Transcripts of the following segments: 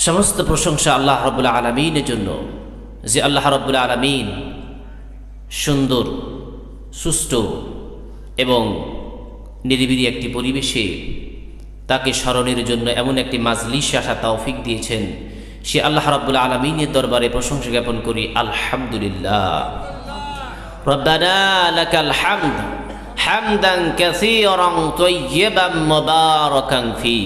সমস্ত প্রশংসা আল্লাহ রাব্বুল আলামিনের জন্য, যে আল্লাহ রাব্বুল আলামিন সুন্দর, সুষ্ঠু এবং নিরিবিলি একটি পরিবেশে তাকে স্মরণের জন্য এমন একটি মাজলিসে আসা তৌফিক দিয়েছেন। সে আল্লাহ রাব্বুল আলামিনের দরবারে প্রশংসা জ্ঞাপন করি, আলহামদুলিল্লাহ। রব্বানা লাকাল হামদ হামদান কাসীরান তাইয়্যিবান মুবারাকান ফী,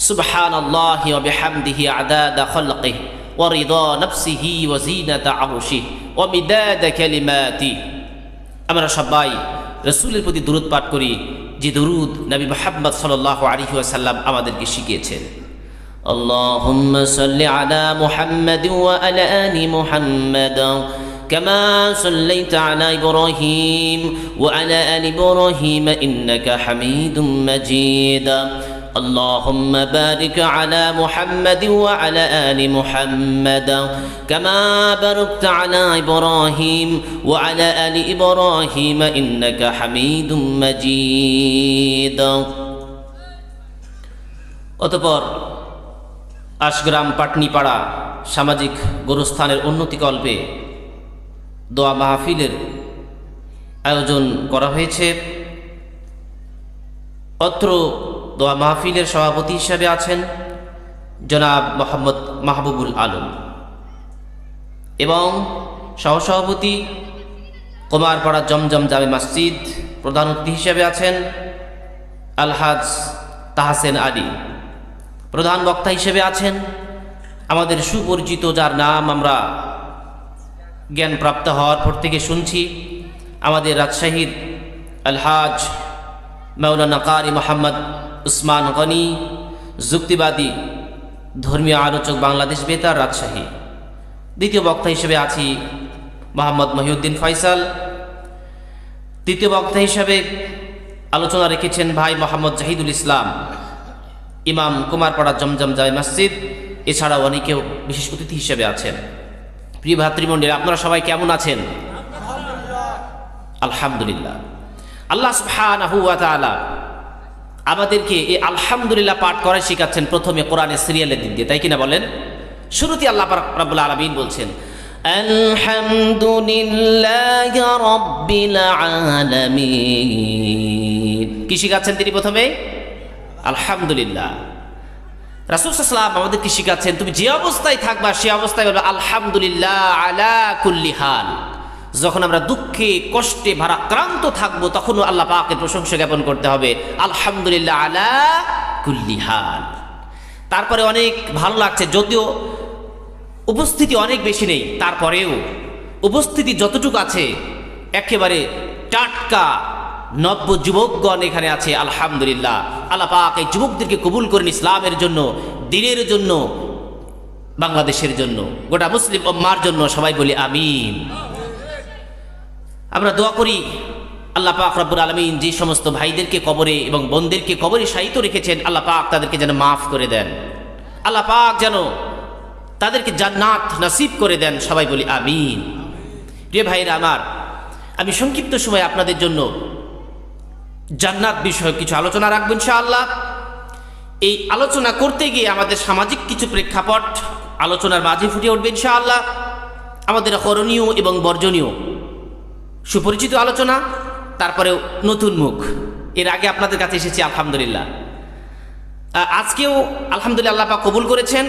সুবহানাল্লাহি ওয়া বিহামদিহি আদাদা খালকিহি ওয়া রিদা নাফসিহি ওয়া জিনাতা আরশিহি ওয়া মিদাদা কালিমাতিহি। আমরা সবাই রাসূলের প্রতি দরুদ পাঠ করি, যে দরুদ নবী মুহাম্মদ সাল্লাল্লাহু আলাইহি ওয়াসাল্লাম আমাদেরকে শিখিয়েছেন। আল্লাহুম্মা সাল্লি আলা মুহাম্মাদ ওয়া আলা আলি মুহাম্মাদ কামা সাল্লাইতা আলা ইব্রাহিম ওয়া আলা আলি ইব্রাহিম ইন্নাকা হামিদুম মাজিদ। اللهم بارك على محمد وعلى آل محمد كما باركت على إبراهيم وعلى آل إبراهيم إنك حميد مجيد। অতঃপর আশগ্রাম পাটনিপাড়া সামাজিক গোরস্থানের উন্নতিকল্পে দোয়া মাহফিলের আয়োজন করা হয়েছে। অত্র দোয়া মাহফিলের সভাপতি হিসাবে আছেন জনাব মোহাম্মদ মাহবুবুল আলম এবং সহসভাপতি কুমারপাড়া জমজম জামে মসজিদ প্রধান অতিথি হিসাবে আছেন আলহাজ তাহসেন আলী। প্রধান বক্তা হিসেবে আছেন আমাদের সুপরিচিত, যার নাম আমরা জ্ঞানপ্রাপ্ত হওয়ার পর থেকে শুনছি, আমাদের রাজশাহীর আলহাজ মাওলানা কারি মোহাম্মদ উসমান গনি, যুক্তিবাদী ধর্মীয় আলোচক, বাংলাদেশ বেতার, রাজশাহী। দ্বিতীয় বক্তা হিসেবে আছি মোহাম্মদ মহিউদ্দিন ফয়সাল। তৃতীয় বক্তা হিসেবে আলোচনা রেখেছেন ভাই মোহাম্মদ জাহিদুল ইসলাম, ইমাম কুমারপাড়া জমজম জামে মসজিদ। এছাড়াও অনেকেও বিশেষ অতিথি হিসেবে আছেন। প্রিয় ভাতৃমণ্ডলী, আপনারা সবাই কেমন আছেন? আলহামদুলিল্লাহ। আল্লাহ সুবহানাহু ওয়া তাআলা আমাদেরকে এই আলহামদুলিল্লাহ পাঠ করা শেখাচ্ছেন প্রথমে কোরআনের সিরিয়ালের দিক দিয়ে, তাই কিনা বলেন? শুরুতে আল্লাহ রাব্বুল আলামিন বলছেন আলহামদুলিল্লাহি রাব্বিল আলামিন। কি শেখাচ্ছেন তিনি? প্রথমে আলহামদুলিল্লাহ। রাসূল সাল্লাল্লাহু আলাইহি ওয়াসাল্লাম আমাদেরকে শেখাচ্ছেন তুমি যে অবস্থায় থাকবা সে অবস্থায় বলবে আলহামদুলিল্লাহ আলা কুল্লি হাল। যখন আমরা দুঃখে কষ্টে ভারাক্রান্ত থাকবো তখনও আল্লাহ পাকের প্রশংসা জ্ঞাপন করতে হবে, আলহামদুলিল্লাহ আলা কুল্লি হাল। তারপরে অনেক ভালো লাগছে, যদিও উপস্থিতি অনেক বেশি নেই, তারপরেও উপস্থিতি যতটুকু আছে একেবারে টাটকা নব্য যুবকগণ এখানে আছে। আলহামদুলিল্লাহ, আল্লাহ পাক এই যুবকদেরকে কবুল করেন ইসলামের জন্য, দ্বীনের জন্য, বাংলাদেশের জন্য, গোটা মুসলিম উম্মার জন্য। সবাই বলি আমিন। আমরা দোয়া করি আল্লাহ পাক রব্বুল আলামিন যে সমস্ত ভাইদেরকে কবরে এবং বোনদেরকে কবরে শায়িত রেখেছেন, আল্লাহ পাক তাদেরকে যেন মাফ করে দেন, আল্লাহ পাক যেন তাদেরকে জান্নাত নসিব করে দেন। সবাই বলি আমিন। প্রিয় ভাইরা আমার, আমি সংক্ষিপ্ত সময় আপনাদের জন্য জান্নাত বিষয়ক কিছু আলোচনা রাখবো ইনশাআল্লাহ। এই আলোচনা করতে গিয়ে আমাদের সামাজিক কিছু প্রেক্ষাপট আলোচনার মাঝে ফুটে উঠবে ইনশাআল্লাহ। আমাদের করণীয় এবং বর্জনীয়, সুপরিচিত আলোচনা, তারপরেও নতুন মুখ। এর আগে আপনাদের কাছে এসেছি আলহামদুলিল্লাহ। আজকেও আলহামদুলিল্লাহ আল্লাহ পাক কবুল করেছেন।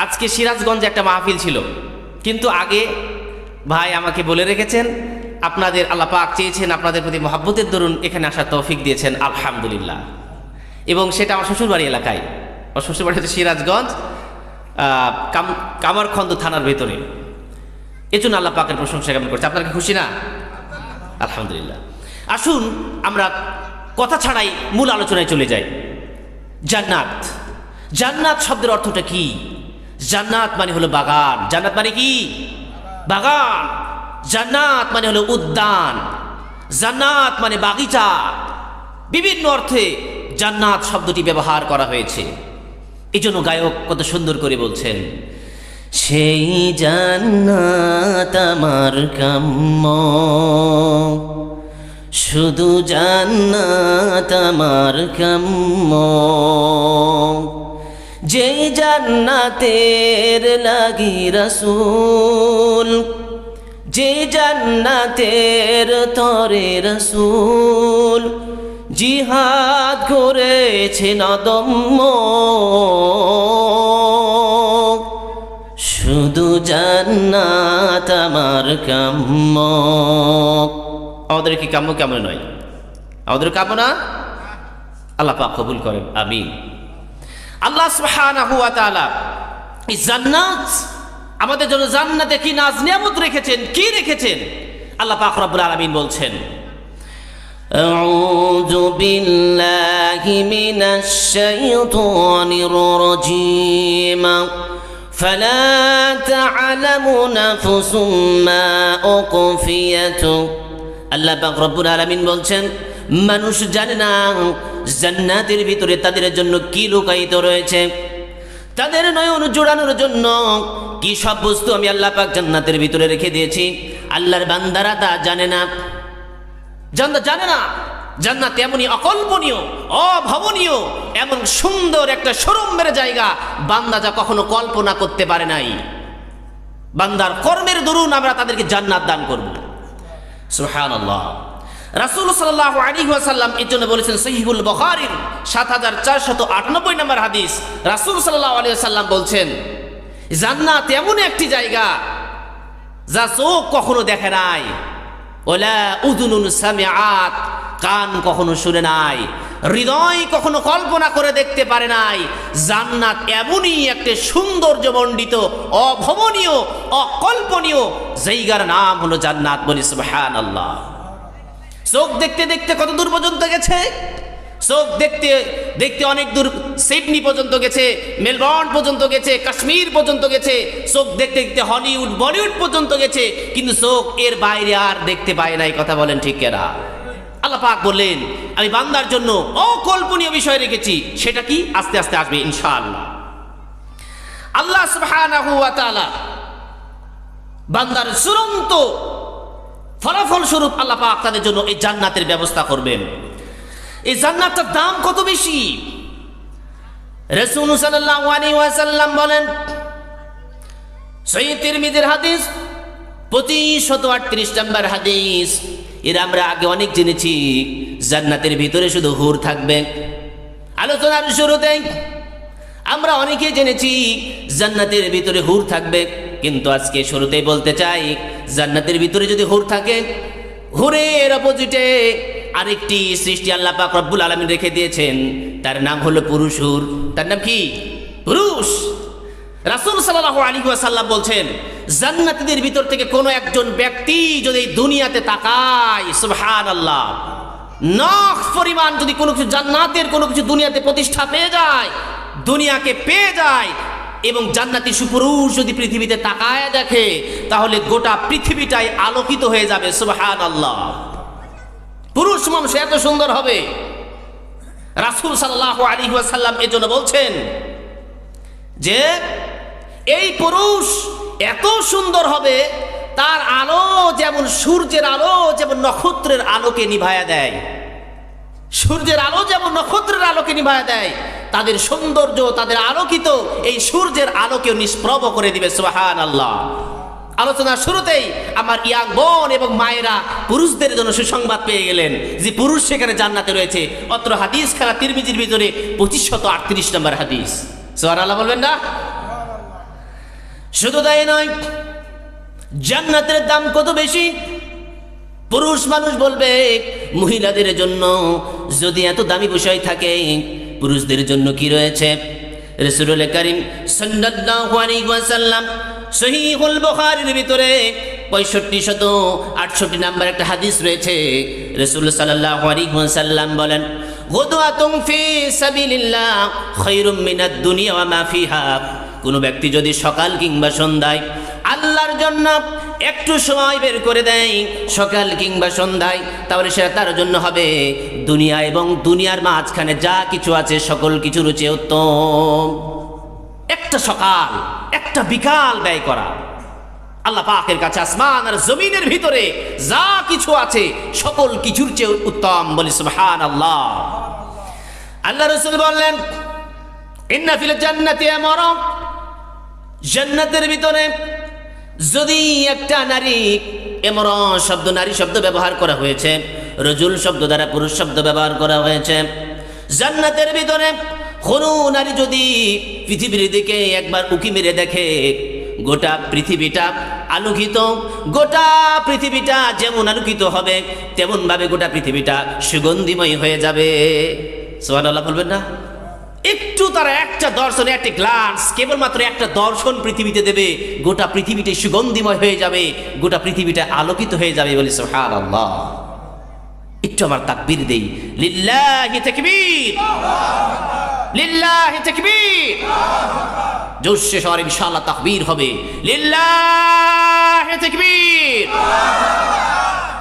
আজকে সিরাজগঞ্জে একটা মাহফিল ছিল, কিন্তু আগে ভাই আমাকে বলে রেখেছেন আপনাদের আল্লাহ পাক চেয়েছেন আপনাদের প্রতি মহব্বতের দরুন এখানে আসার তৌফিক দিয়েছেন আলহামদুলিল্লাহ। এবং সেটা আমার শ্বশুরবাড়ি এলাকায়। আমার শ্বশুরবাড়ি হচ্ছে সিরাজগঞ্জ, কামারখন্দ থানার ভেতরে। এজন্য আল্লাহ পাকের প্রশংসা জ্ঞাপন করছে। আপনারা কি খুশি না? আলহামদুলিল্লাহ। আসুন আমরা কথা ছাড়াই মূল আলোচনায় চলে যাই। জান্নাত। জান্নাত শব্দের অর্থটা কি? জান্নাত মানে হলো বাগান। জান্নাত মানে কি? বাগান। জান্নাত মানে হলো উদ্যান। জান্নাত মানে বাগিচা। বিভিন্ন অর্থে জান্নাত শব্দটি ব্যবহার করা হয়েছে। এই জন্য গায়ক কত সুন্দর করে বলছেন, সেই জান্নাত আমার কাম্য, শুধু জান্নাত আমার কাম্য, যে জান্নাতের লাগি রাসূল, যে জান্নাতের তরে রাসূল জিহাদ করেছেন অদম্য, শুধু জান্নাত আমার কাম্য। আমাদের কি কাম্য? কেমন নয়, আমাদের কাম্য না? আল্লাহ পাক কবুল করেন, আমিন। আল্লাহ সুবহানাহু ওয়া তাআলা এই জান্নাত আমাদের জন্য, জান্নাতে কি নাজ নিয়ামত রেখেছেন, কি রেখেছেন আল্লাহ পাক রব্বুল আলামিন বলছেন, আউযু বিল্লাহি মিনাশ শাইতানির রাজীম, ফালা তা'লামু নাফসুম মা উকফিয়াতু। আল্লাহ পাক রব্বুল আলামিন বলছেন, মানুষ জানে না জান্নাতের ভিতরে তাদের জন্য কি লুকায়িত রয়েছে, তাদের নয়ন জোড়ানোর জন্য কি সব বস্তু আমি আল্লাহ পাক জান্নাতের ভিতরে রেখে দিয়েছি। আল্লাহর বান্দারা তা জানে না, জানে না। জান্নাত এমনই অকল্পনীয়, অভাবনীয়, এমন সুন্দর একটা শোরুমের জায়গা বান্দা যা কখনো কল্পনা করতে পারে নাই। বান্দার কর্মের দরুন আমরা তাদেরকে জান্নাত দান করব। সুবহানাল্লাহ। রাসূল সাল্লাল্লাহু আলাইহি ওয়াসাল্লাম এর জন্য বলেছেন, সহিহুল বুখারীর ৭৪৯৮ নম্বর হাদিস, রাসূল সাল্লাল্লাহু আলাইহি ওয়াসাল্লাম বলছেন, জান্নাত এমন একটি জায়গা যা চোখ কখনো দেখে নাই, ওয়ালা উযুনুন সামিআত, কান কখনো শুনে নাই, হৃদয় কখনো কল্পনা করে দেখতে পারে নাই। জান্নাত এমনই একটা সৌন্দর্যমণ্ডিত, অভাবনীয়, অকল্পনীয় জায়গার নাম হলো জান্নাত। বলি সুবহানাল্লাহ। চোখ দেখতে দেখতে কত দূর পর্যন্ত গেছে? চোখ দেখতে দেখতে অনেক দূর, সিডনি পর্যন্ত গেছে, মেলবোর্ন পর্যন্ত গেছে, কাশ্মীর পর্যন্ত গেছে। চোখ দেখতে দেখতে হলিউড, বলিউড পর্যন্ত গেছে, কিন্তু চোখ এর বাইরে আর দেখতে পায় নাই। কথা বলেন ঠিক কিনা? আল্লাহ পাক বললেন, আমি বান্দার জন্য অকল্পনীয় বিষয় রেখেছি। সেটা কি? আস্তে আস্তে আসবে ইনশাআল্লাহ। আল্লাহ সুবহানাহু ওয়া তাআলা বান্দার চূড়ান্ত ফলাফল স্বরূপ আল্লাহ পাক তাদের জন্য এই জান্নাতের ব্যবস্থা করবেন। এই জান্নাতের দাম কত বেশি! রাসূল সাল্লাল্লাহু আলাইহি ওয়াসাল্লাম বলেন, সহিহ তিরমিজির হাদিস 2538 নম্বর হাদিস। এর আমরা আগে অনেক জেনেছি, জান্নাতের ভিতরে শুধু হুর থাকবে। আলোচনার শুরুতে আমরা অনেকেই জেনেছি জান্নাতের ভিতরে হুর থাকবে, কিন্তু আজকে শুরুতেই বলতে চাই, জান্নাতের ভিতরে যদি হুর থাকে, হুরের অপোজিটে আরেকটি সৃষ্টি আল্লাহ পাক রব্বুল আলামিন রেখে দিয়েছেন, তার নাম হলো পুরুষ হুর। তার নাম কি? পুরুষ। রাসূল সাল্লাল্লাহু আলাইহি ওয়াসাল্লাম বলছেন, জান্নাতীদের ভিতর থেকে কোনো একজন ব্যক্তি যদি দুনিয়াতে তাকায়, সুবহানাল্লাহ, নখ পরিমাণ যদি কোনো কিছু জান্নাতের কোনো কিছু দুনিয়াতে প্রতিষ্ঠা পেয়ে যায়, দুনিয়াকে পেয়ে যায়, এবং জান্নাতি সুপুরুষ যদি পৃথিবীতে তাকায় দেখে, তাহলে গোটা পৃথিবীটাই আলোকিত হয়ে যাবে। সুবহানাল্লাহ। পুরুষ মানুষ এত সুন্দর হবে। রাসূল সাল্লাল্লাহু আলাইহি ওয়াসাল্লাম এর জন্য বলছেন যে এই পুরুষ এত সুন্দর হবে, তার আলো যেমন সূর্যের আলো, যেমন নক্ষত্রের আলোকে নিভায়া দেয়, সূর্যের আলো যেমন নক্ষত্রের আলোকে নিভায়া দেয়, তাদের সৌন্দর্য, তাদের আলোকিত এই সূর্যের আলোকেও নিষ্প্রভ করে দিবে। সুবহানাল্লাহ। আলোচনার শুরুতেই আমার ইয়াং বোন এবং মায়েরা পুরুষদের জন্য সুসংবাদ পেয়ে গেলেন যে পুরুষ সেখানে জান্নাতে রয়েছে। অত্র হাদিস খানা তিরমিজির ভিতরে 2538 নম্বর হাদিস। সুবহানাল্লাহ বলবেন না? শুধু তাই নয়, জান্নাতের দাম কত বেশি! পুরুষ মানুষ বলবে, মহিলাদের জন্য যদি এত দামি বিষয় থাকে, পুরুষদের জন্য কি রয়েছে? রাসূলুল কারীম সাল্লাল্লাহু আলাইহি ওয়াসাল্লাম সহিহুল বুখারীর ভিতরে 6568 নাম্বার একটা হাদিস রয়েছে। রাসূল সাল্লাল্লাহু আলাইহি ওয়াসাল্লাম বলেন, গুদওয়াতুন ফি সাবিলিল্লাহ খায়রুম মিনাদ দুনিয়া ওয়া মা ফিহা। কোনো ব্যক্তি যদি সকাল কিংবা সন্ধ্যায় আল্লাহর জন্য একটু সময় বের করে দেয়, সকাল কিংবা সন্ধ্যায়, তাহলে সেটা তার জন্য হবে দুনিয়া এবং দুনিয়ার মাঝখানে যা কিছু আছে সকল কিছুর চেয়ে উত্তম। একটা সকাল, একটা বিকাল ব্যয় করা আল্লাহ পাকের কাছে আসমান আর জমিনের ভিতরে যা কিছু আছে সকল কিছুর চেয়ে উত্তম। বলি সুবহানাল্লাহ। আল্লাহ রাসূল বললেন, ইন্না ফিল জান্নাতি আমারা, জান্নাতের ভিতরে যদি একটা নারী, এমরা শব্দ নারী শব্দ ব্যবহার করা হয়েছে, রজুল শব্দ দ্বারা পুরুষ শব্দ ব্যবহার করা হয়েছে। জান্নাতের ভিতরে কোনো নারী যদি পৃথিবীর দিকে একবার উকি মেরে দেখে, গোটা পৃথিবীটা আলোকিত, গোটা পৃথিবীটা যেমন আলোকিত হবে তেমন ভাবে গোটা পৃথিবীটা সুগন্ধিময় হয়ে যাবে। সুবহানাল্লাহ বলবেন না? একটু তারা একটা দর্শনে, একটা গ্লান্স, কেবলমাত্র একটা দর্শন পৃথিবীতে দেবে, গোটা পৃথিবীটা সুগন্ধিময় হয়ে যাবে, গোটা পৃথিবীটা আলোকিত হয়ে যাবে। বলি সুবহানাল্লাহ। একটু আমার তাকবীর দেই, লিল্লাহি তাকবীর, লিল্লাহি তাকবীর। জোরসে সবার ইনশাআল্লাহ তাকবীর হবে, লিল্লাহি তাকবীর।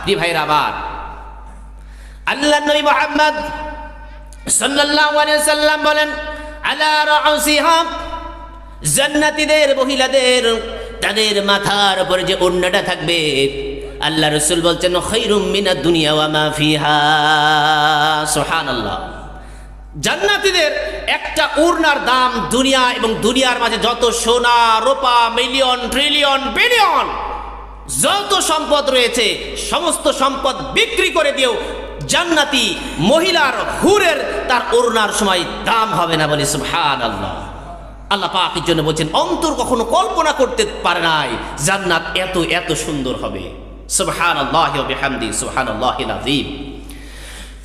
জি ভাইরা আমার, আল্লাহর নবী মুহাম্মদ সাল্লাল্লাহু আলাইহি সাল্লাম বলেন, আলা রাউসিহা, জান্নাতীদের মহিলাদের তাদের মাথার উপর যে ওড়নাটা থাকবে, আল্লাহ রাসূল বলছেন, খায়রুম মিনাদ দুনিয়া ওয়া মা ফিহা। সুবহানাল্লাহ। জান্নাতীদের একটা ওড়নার দাম দুনিয়া এবং দুনিয়ার মাঝে যত সোনা রূপা, মিলিয়ন ট্রিলিয়ন বিলিয়ন যত সম্পদ রয়েছে, সমস্ত সম্পদ বিক্রি করে দিও জান্নাতি মহিলার হুরের তার ওড়নার সময় দাম হবে না। বলি সুবহানাল্লাহ। আল্লাহ পাকের জন্য বলছেন, অন্তর কখনো কল্পনা করতে পারে নাই জান্নাত এত এত সুন্দর হবে। সুবহানাল্লাহি ওয়া বিহামদিহি, সুবহানাল্লাহিল আযীম।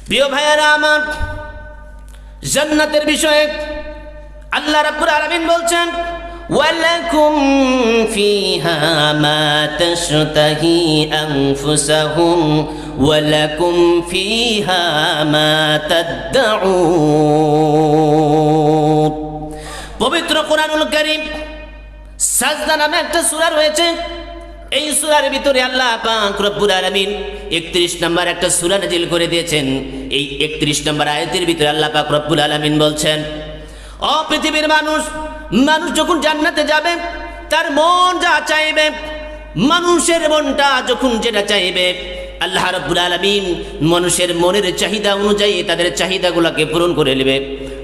প্রিয় ভাইয়েরা আমার, জান্নাতের বিষয়ে আল্লাহ রাব্বুল আলামিন বলছেন, ওয়ালাকুম ফিহা মা তাশতাহি আনফুসাহুম ওয়ালাকুম ফিহা মা তাদউন। পবিত্র কোরআনুল কারীম সাজদা নামে একটা সূরা রয়েছে। এই সূরার ভিতরে আল্লাহ পাক রব্বুল আলামিন 31 নম্বর একটা সূরা নাযিল করে দিয়েছেন। এই 31 নম্বর আয়াতের ভিতরে আল্লাহ পাক রব্বুল আলামিন বলছেন, ও পৃথিবীর মানুষ, মানুষ যখন জান্নাতে যাবে তার মন যা চাইবে, মানুষের মনটা যখন যেটা চাইবে, আল্লাহ রাব্বুল আলামিন মানুষের মনের চাহিদা অনুযায়ী তাদের চাহিদাগুলোকে পূরণ করে নেবে।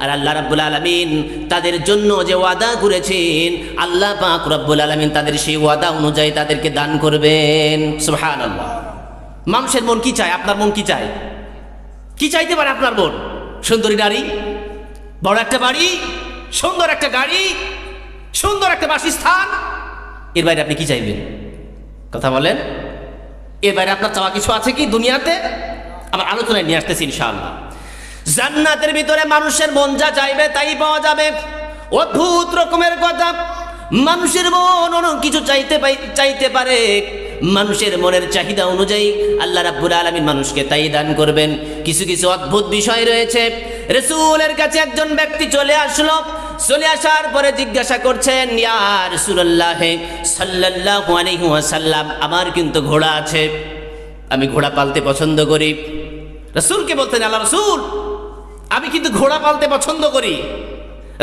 আর আল্লাহ রাব্বুল আলামিন তাদের জন্য যে ওয়াদা করেছেন, আল্লাহ পাক রব্বুল আলামিন তাদের সেই ওয়াদা অনুযায়ী তাদেরকে দান করবেন। সুবহানাল্লাহ। মানুষের মন কি চায়? আপনার মন কি চায়? কি চাইতে পারে আপনার মন? সুন্দরী নারী, বড় একটা বাড়ি, সুন্দর একটা গাড়ি, সুন্দর একটা বাসস্থান। এর বাইরে আপনি কি চাইবেন? কথা বলেন। এর বাইরে আপনার চাওয়া কিছু আছে কি দুনিয়াতে? আমার আলোচনায় নিয়ে আসতেছি ইনশাআল্লাহ। জান্নাতের ভিতরে মানুষের মন যা চাইবে তাই পাওয়া যাবে। অদ্ভুত রকমের কথা, মানুষের মন অনেক কিছু চাইতে পারে। মানুষের মনের চাহিদা অনুযায়ী আল্লাহ রাব্বুল আলামিন মানুষকে তাই দান করবেন। কিছু কিছু অদ্ভুত বিষয় রয়েছে। রাসূলের কাছে একজন ব্যক্তি চলে আসলো, চলে আসার পরে জিজ্ঞাসা করছেন, ইয়া রাসূলুল্লাহ সাল্লাল্লাহু আলাইহি ওয়াসাল্লাম, আমার কিন্তু ঘোড়া আছে, আমি ঘোড়া পালতে পছন্দ করি। রাসূলকে বলতেন, আল্লাহ রাসূল, আমি কিন্তু ঘোড়া পালতে পছন্দ করি।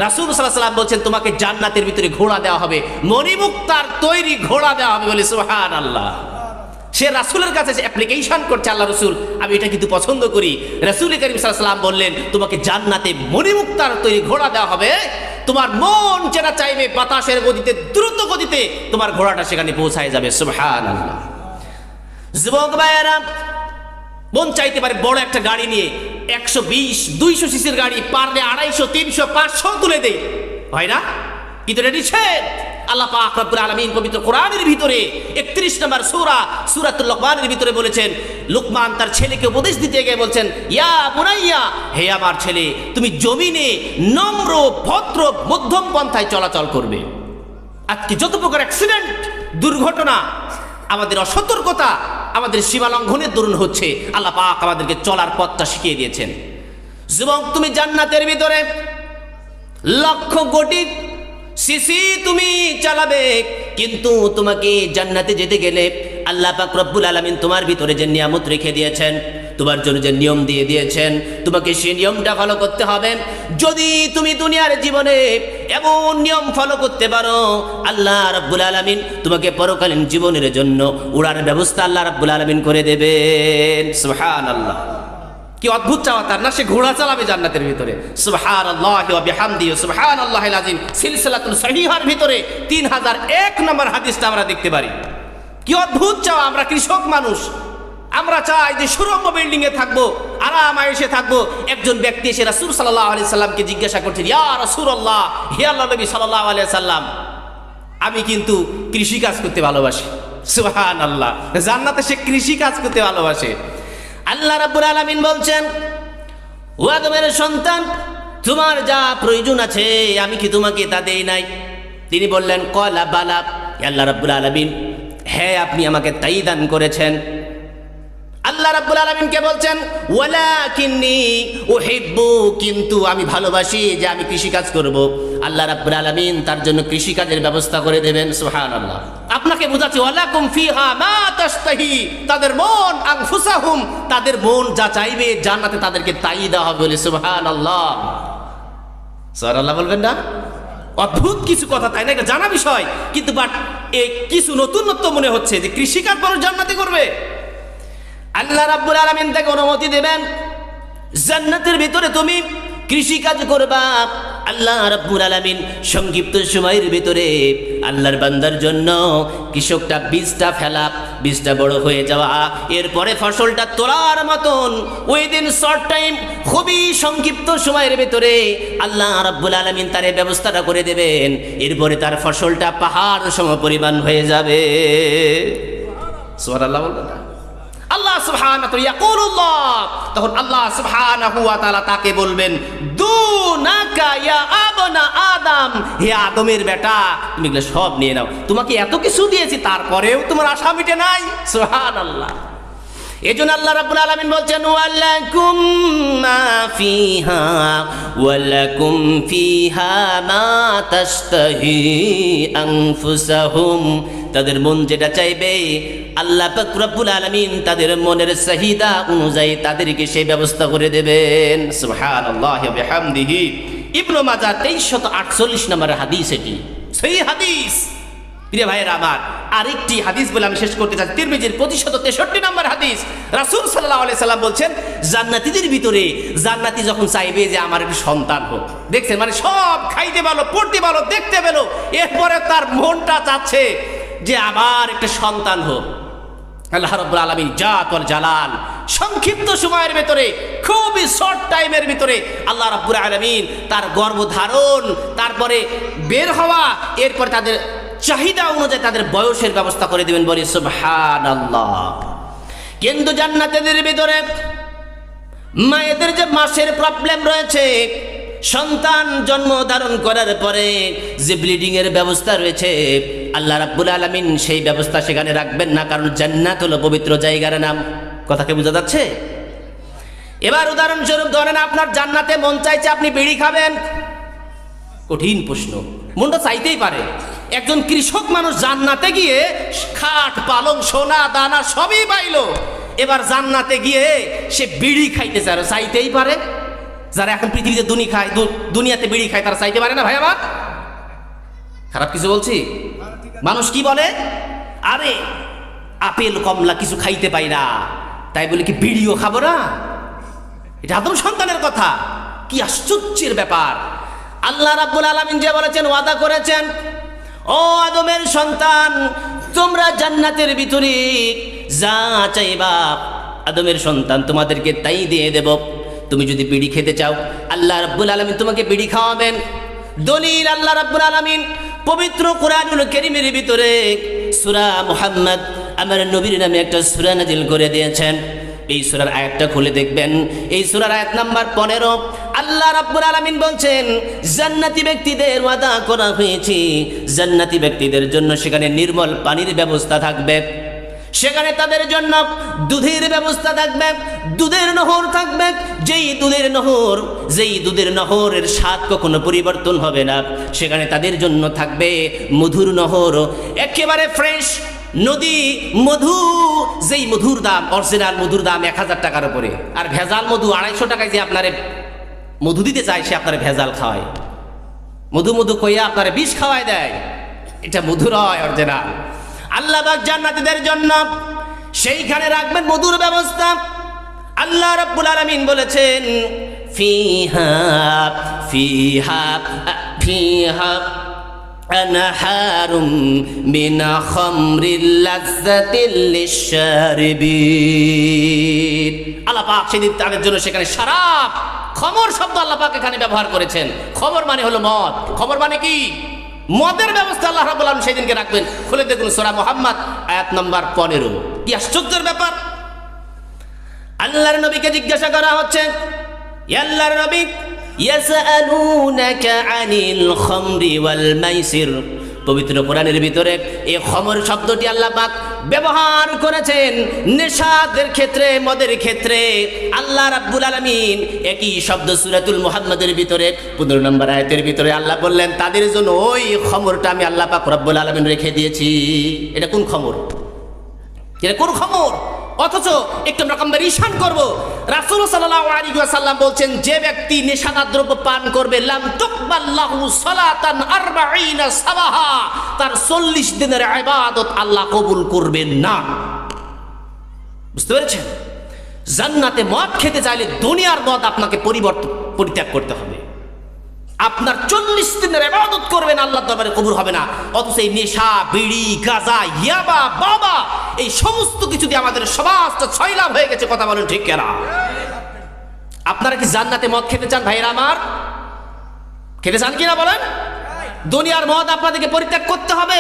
রাসূল সাল্লাল্লাহু আলাইহি ওয়াসাল্লাম বলছেন, তোমাকে জান্নাতের ভিতরে ঘোড়া দেওয়া হবে, মণিমুক্তার তৈরি ঘোড়া দেওয়া হবে। বলে সুবহানাল্লাহ। সে রাসূলের কাছে অ্যাপ্লিকেশন করছে, আল্লাহ রাসূল, আমি এটা কিন্তু পছন্দ করি। রাসূল করিম সাল্লাল্লাহু আলাইহি ওয়াসাল্লাম বললেন, তোমাকে জান্নাতে মণিমুক্তার তৈরি ঘোড়া দেওয়া হবে, তোমার মন যেটা চাইবে বাতাসের গতিতে, দ্রুত গতিতে তোমার ঘোড়াটা সেখানে পৌঁছায় যাবে। সুবহানাল্লাহ। যুবক ভাইয়েরা, মন চাইতে পারে বড় একটা গাড়ি নিয়ে, 120-200 সিসির গাড়ি, পারলে 250, 300, 500 তুলে দেই, হয় না? কিন্তু এটা নিষেধ। আল্লাহ পাক রব্বুল আলামিন পবিত্র কোরআনের ভিতরে 31 নম্বর সূরাতুল লুকমানের ভিতরে বলেছেন, লুকমান তার ছেলেকে উপদেশ দিতে গিয়ে বলছেন, ইয়া বুনাইয়া, হে আমার ছেলে, তুমি জমিনে নম্র ভদ্র মধ্যম পন্থায় চলাচল করবে। আজকে যত প্রকার অ্যাক্সিডেন্ট, দুর্ঘটনা, আমাদের অসতর্কতা, আমাদের সীমা লঙ্ঘনের দরুন হচ্ছে। আল্লাহ পাক আমাদেরকে চলার পথটা শিখিয়ে দিয়েছেন। যুবক, তুমি জান্নাতের ভিতরে লক্ষ কোটি সিসি তুমি চালাবে, কিন্তু তোমাকে জান্নাতে যেতে গেলে আল্লাহ পাক রব্বুল আলামিন তোমার ভিতরে যে নিয়ামত রেখে দিয়েছেন, তোমার জন্য যে নিয়ম দিয়ে দিয়েছেন, তোমাকে সেই নিয়মটা ফলো করতে হবে। যদি তুমি দুনিয়ার জীবনে এমন নিয়ম ফলো করতে পারো, আল্লাহ রাব্বুল আলামিন তোমাকে পরকালীন জীবনের জন্য উড়ার ব্যবস্থা আল্লাহ রাব্বুল আলামিন করে দেবেন। সুবহানাল্লাহ। কি অদ্ভুত চাওয়া তার না, সে ঘোড়া চালাবে জান্নাতের ভিতরে। সুবহানাল্লাহি ওয়া বিহামদিহি সুবহানাল্লাহিল আযীম সিলসিলাতুল সহিহার ভিতরে 3001 নম্বর হাদিসটা আমরা দেখতে পারি। কি অদ্ভুত চাওয়া! আমরা কৃষক মানুষ, আমরা চাই যে সুরম্য বিল্ডিং এ থাকবো, আরাম আয়েশে থাকবো। একজন ব্যক্তি এসে রাসূল সাল্লাল্লাহু আলাইহি সাল্লামকে জিজ্ঞাসা করছেন, ইয়া রাসূলুল্লাহ, হে আল্লাহর নবী সাল্লাল্লাহু আলাইহি সাল্লাম, আমি কিন্তু কৃষি কাজ করতে ভালোবাসি। সুবহানাল্লাহ, জান্নাতে সে কৃষি কাজ করতে ভালোবাসে। আল্লাহ রাব্বুল আলামিন বলছেন, ও আদমের সন্তান, তোমার যা প্রয়োজন আছে আমি কি তোমাকে তা দেই নাই? তিনি বললেন, ক্বালা বালা, আল্লাহ রাব্বুল আলামিন, হ্যাঁ আপনি আমাকে তাই দান করেছেন। আল্লাহ রাব্বুল আলামিনকে বলছেন, ওয়ালাকিন্নী উহিব্বু, কিন্তু আমি ভালোবাসি যে আমি কৃষিকাজ করব। আল্লাহ রাব্বুল আলামিন তার জন্য কৃষিকাজের ব্যবস্থা করে দেবেন। সুবহানাল্লাহ, আপনাকে বোঝাচ্ছে ওয়ালাকুম ফিহা মা তাশতাহি, তাদের মন, আনফুসাহুম, তাদের মন যা চাইবে জান্নাতে তাদেরকে তাই দেওয়া হবে বলে। সুবহানাল্লাহ, সুবহানাল্লাহ বলবেন না? অদ্ভুত কিছু কথা, তাই না? এটা জানা বিষয়, কিন্তু বাট এই কিছু নতুনত্ব মনে হচ্ছে যে কৃষিকাজ মানুষ জান্নাতে করবে। আল্লাহ রাব্বুল আলামিন তাকে অনুমতি দেবেন, জান্নাতের ভিতরে তুমি কৃষিকাজ করবা। আল্লাহ রাব্বুল আলামিন সংক্ষিপ্ত সময়ের ভিতরে আল্লাহর বান্দার জন্য কৃষকটা বীজটা ফেলা, বীজটা বড় হয়ে যাওয়া, এরপরে ফসলটা তোলার মতন উইদিন শর্ট টাইম, খুবই সংক্ষিপ্ত সময়ের ভিতরে আল্লাহ রাব্বুল আলামিন তার এই ব্যবস্থাটা করে দেবেন। এরপরে তার ফসলটা পাহাড় সমপরিমাণ হয়ে যাবে। সুবহানাল্লাহ বলবেন না? আল্লাহ সুবহানাহু ওয়া ইয়াকুলুল্লাহ, তখন আল্লাহ সুবহানাহু ওয়া তাআলা তাকে বলবেন, দুনাকা ইয়া আবনা আদম, হে আদমের বেটা, তুমি এগুলো সব নিয়ে নাও, তোমাকে এত কিছু দিয়েছি তারপরেও তোমার আশা মিটে নাই। সুবহানাল্লাহ। এজন্য আল্লাহ রাব্বুল আলামিন বলছেন, ওয়ালাকুম মা ফিহা ওয়ালাকুম ফিহা মা তাশতাহি আনফুসাহুম, তাদের মন যেটা চাইবে আল্লাহ পাক রব্বুল আলামিন তাদের মনের চাহিদা অনুযায়ী তাদেরকে সেই ব্যবস্থা করে দেবেন। সুবহানাল্লাহি ওয়া বিহামদিহি। ইবনে মাজাহ 2348 নম্বর হাদিস, এটি সেই হাদিস। প্রিয় ভাইয়েরা আমার, আরেকটি হাদিস বলে আমি শেষ করতে চাই। তিরমিজির 2563 নম্বর হাদিস, রাসূল সাল্লাল্লাহু আলাইহি সাল্লাম বলছেন, জান্নাতীদের ভিতরে জান্নাতি যখন চাইবে যে আমার একটু সন্তান হোক, দেখছেন মানে সব খাইতে ভালো, পড়তে ভালো, দেখতে ভালো, এরপরে তার মনটা চাচ্ছে যে আমার একটা সন্তান হোক। আল্লাহ রাব্বুল আলামিন জাত ওয়াল জালাল সংক্ষিপ্ত সময়ের ভিতরে, খুবই শর্ট টাইমের ভিতরে আল্লাহ রাব্বুল আলামিন তার গর্ভধারণ, তারপরে বের হওয়া, এরপর তাদের চাহিদা অনুযায়ী তাদের বয়সের ব্যবস্থা করে দেবেন। বলি সুবহানাল্লাহ। কিন্তু জান্নাতীদের ভিতরে মায়েদের যে মাসের প্রবলেম রয়েছে, সন্তান জন্ম ধারণ করার পরে যে ব্লিডিং এর ব্যবস্থা রয়েছে, আল্লাহ রাব্বুল আলামিন সেই ব্যবস্থা সেখানে রাখবেন না, কারণ জান্নাত হলো পবিত্র জায়গার নাম। কথাকে বোঝা যাচ্ছে? এবার উদাহরণস্বরূপ ধরেন আপনার জান্নাতে মন চাইছে আপনি বিড়ি খাবেন। কঠিন প্রশ্ন, মনটা চাইতেই পারে। একজন কৃষক মানুষ জান্নাতে গিয়ে খাট পালং সোনা দানা সবই পাইলো, এবার জান্নাতে গিয়ে সে বিড়ি খাইতে চাইতেই পারে। যারা এখন পৃথিবীতে দুনিয়াতে বিড়ি খায় তারা চাইতে পারে না? ভাই আমার, খারাপ কিছু বলছি? মানুষ কি বলে, আরে আপেল কমলা কিছু খাইতে পাই না, তাই বলে কি বিড়িও খাবো না? এটা আদম সন্তানের কথা। কি আশ্চর্যের ব্যাপার! আল্লাহ রাব্বুল আলামিন যে বলেছেন, ওয়াদা করেছেন, ও আদমের সন্তান, তোমরা জান্নাতের ভিতরে যা চাইবা আদমের সন্তান তোমাদেরকে তাই দিয়ে দেব। তুমি যদি বিড়ি খেতে চাও, আল্লাহ রাব্বুল আলামিন তোমাকে বিড়ি খাওয়াবেন। দলিল, আল্লাহ রাব্বুল আলামিন পবিত্র কোরআনুল কারীমের ভিতরে সূরা মুহাম্মদ, আমার নবীর নামে একটা সূরা নাজিল করে দিয়েছেন। এই সূরার আয়াতটা খুলে দেখবেন, এই সূরার আয়াত নাম্বার 15। আল্লাহ রাব্বুল আলামিন বলছেন, জান্নাতি ব্যক্তিদের ওয়াদা করা হয়েছে, জান্নাতি ব্যক্তিদের জন্য সেখানে নির্মল পানির ব্যবস্থা থাকবে, সেখানে তাদের জন্য দুধের ব্যবস্থা থাকবে, দুধের নহর থাকবে, যেই দুধের নহরের স্বাদ কখনো পরিবর্তন হবে না। সেখানে তাদের জন্য থাকবে মধুর নহর, একেবারে ফ্রেশ নদী মধু, যেই মধুর দাম, অরিজিনাল মধুর দাম 1000 টাকার উপরে, আর ভেজাল মধু 250 টাকায় যে আপনারে মধু দিতে চায় সে আপনারে ভেজাল খাওয়ায়, মধু কইয়া আপনারে বিষ খাওয়ায় দেয়। এটা মধুর হয় অরিজিনাল। আল্লাহ পাক জান্নাতীদের জন্য সেইখানে রাখবেন মধুর ব্যবস্থা। আল্লাহ রাব্বুল আলামিন বলেছেন ফিহা ফিহা ফিহা আনহারুম মিন খামরিল লাযযাতিল লিশশারিবিন। আল্লাহ পাক সেদিন তাদের জন্য সেখানে শরাব, খমর শব্দ আল্লাহ পাক এখানে ব্যবহার করেছেন। খমর মানে হলো মদ। খমর মানে কি? মদের ব্যবস্থা আল্লাহ রাব্বুল আলামিন সেদিনকে রাখবেন। খুলে দেখুন সূরা মুহাম্মদ আয়াত নাম্বার 15। কি আশ্চর্যের ব্যাপার! আল্লাহর নবীকে জিজ্ঞাসা করা হচ্ছে, ইয়া আল্লাহর নবী, ইয়াসআলুনাকা আনিল খামরি ওয়াল মাইসির। পবিত্র কোরআনের ভিতরে এই খমর শব্দটি আল্লাহ পাক ব্যবহার করেছেন নেশাদের ক্ষেত্রে, মদের ক্ষেত্রে। আল্লাহ রাব্বুল আলামিন একই শব্দ সূরাতুল মুহাম্মাদের ভিতরে 15 নম্বর আয়াতের ভিতরে আল্লাহ বললেন তাদের জন্য ওই খমরটা আমি আল্লাহ পাক রব্বুল আলামিন রেখে দিয়েছি। এটা কোন খমর? এটা কোন খমর? অথচ একটু আমরা কম্পারিশন করব। রাসূল সাল্লাল্লাহু আলাইহি ওয়াসাল্লাম বলছেন যে ব্যক্তি নেশাদার দ্রব্য পান করবে লাম তুকবাল্লাহু সালাতান 40 সাবাহা, তার 40 দিনের ইবাদত আল্লাহ কবুল করবেন না। বুঝতে পেরেছেন? জান্নাতে মদ খেতে চাইলে দুনিয়ার মদ আপনাকে পরিত্যাগ করতে হবে। আপনার 40 দিনের ইবাদত করবেন আল্লাহর দরবারে কবুল হবে না। অথচ এই নেশা, বিড়ি, গাঁজা, ইয়াবা, বাবা, এই সমস্ত কিছু দিয়ে আমাদের সমাজটা ছয়লাভ হয়ে গেছে। কথা বলেন ঠিক কিনা? আপনারা কি জান্নাতে মদ খেতে চান ভাইরা আমার? খেতে চান কিনা বলেন? দুনিয়ার মদ আপনাদেরকে পরিত্যাগ করতে হবে।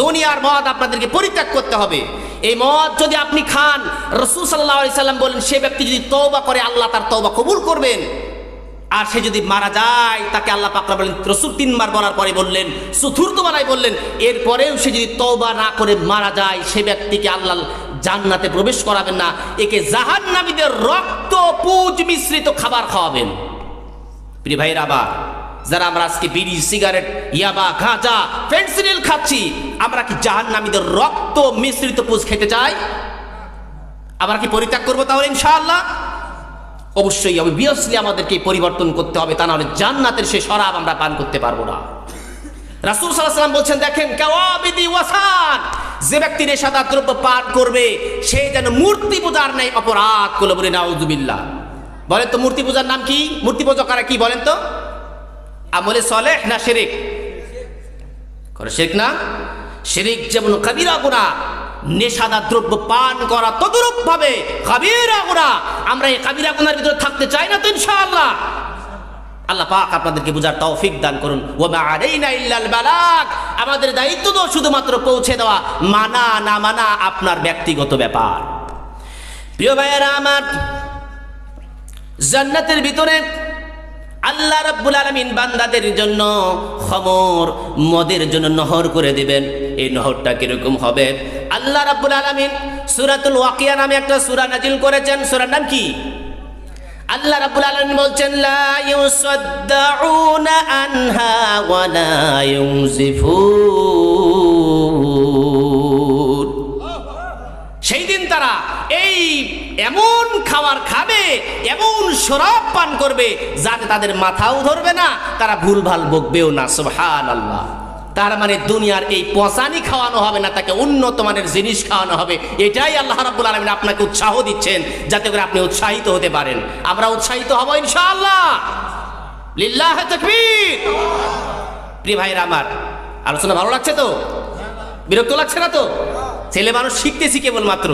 দুনিয়ার মদ আপনাদেরকে পরিত্যাগ করতে হবে। এই মদ যদি আপনি খান, রাসূল সাল্লাল্লাহু আলাইহি সাল্লাম বলেন সে ব্যক্তি যদি তওবা করে আল্লাহ তার তওবা কবুল করবেন। আর সে যদি মারা যায় তাকে আল্লাহ পাক বলেন, রাসূল 3 বার বলার পরে বললেন, চতুর্থ বেলায় বললেন, এরপরেও সে যদি তওবা না করে মারা যায় সে ব্যক্তিকে আল্লাহ জান্নাতে প্রবেশ করাবেন না, একে জাহান্নামীদের রক্ত পুঁজ মিশ্রিত খাবার খাওয়াবেন। প্রিয় ভাইরা, আবার যারা আমরা আজকে বিড়ি, সিগারেট, ইয়াবা, গাঁজা, ফেন্সিডিল খাচ্ছি, আমরা কি জাহান্নামীদের রক্ত মিশ্রিত পুঁজ খেতে চাই? আমরা কি পরিত্যাগ করবো তাহলে ইনশাআল্লাহ? অবশ্যই অবভিয়াসলি আমাদেরকে পরিবর্তন করতে হবে, তা নাহলে জান্নাতের সে শরাব আমরা পান করতে পারবো না। রাসূল সাল্লাল্লাহু আলাইহি ওয়াসাল্লাম বলছেন, দেখেন কাওয়াবিদি ওয়াসান, যে ব্যক্তি নেশাদার দ্রব্য পান করবে সে যেন মূর্তি পূজার নাই অপরাধ করলো। বলে নাউযুবিল্লাহ। বলেন তো মূর্তি পূজার নাম কি? মূর্তি পূজকেরা কি বলেন তো? আমলে সালেহ না শিরক? করে শিরক না? শিরক যেমন কবিরা গুনাহ, নেশাদার দ্রব্য পান করা তদরূপ ভাবে কাবিরা গুনাহ। আমরা এই কাবিরা গুনাহের ভিতরে থাকতে চাই না তো ইনশাআল্লাহ। আল্লাহ পাক আপনাদেরকে বুঝার তৌফিক দান করুন। ওয়া মা আলাইনা ইল্লাল বালাগ, আমাদের দায়িত্ব তো শুধুমাত্র পৌঁছে দেওয়া, মানা না মানা আপনার ব্যক্তিগত ব্যাপার। প্রিয় ভাইয়েরা আমার, জান্নাতের ভিতরে আল্লাহ রাব্বুল আলামিন বান্দাদের জন্য খমর, মদের জন্য নহর করে দিবেন। এই নহরটা কিরকম হবে? আল্লাহ রাব্বুল আলামিন সূরাতুল ওয়াকিয়া নামে একটা সূরা নাজিল করেছেন। সূরার নাম কি? আল্লাহ রাব্বুল আলামিন বলছেন, লা ইউসাদ্দাউনা আনহা ওয়া লা ইউনজিফুন। সেই দিন তারা এই এমন খাবার খাবে, এমন শরাব পান করবে যাতে তাদের মাথাও ধরবে না, তারা ভুলভাল বকবেও না। সুবহানাল্লাহ। তার মানে দুনিয়ার এই পচানি খাওয়ানো হবে না, তাকে উন্নত মানের জিনিস খাওয়ানো হবে। এটাই আল্লাহ রাব্বুল আলামিন আপনাকে উৎসাহ দিচ্ছেন যাতে করে আপনি উৎসাহিত হতে পারেন। আমরা উৎসাহিত হব ইনশাআল্লাহ। লিল্লাহি তাকবীর। প্রিয় ভাইরা আমার, আলোচনা ভালো লাগছে তো? বিরক্ত লাগছে না তো? ছেলে মানুষ শিখতেছি কেবলমাত্র।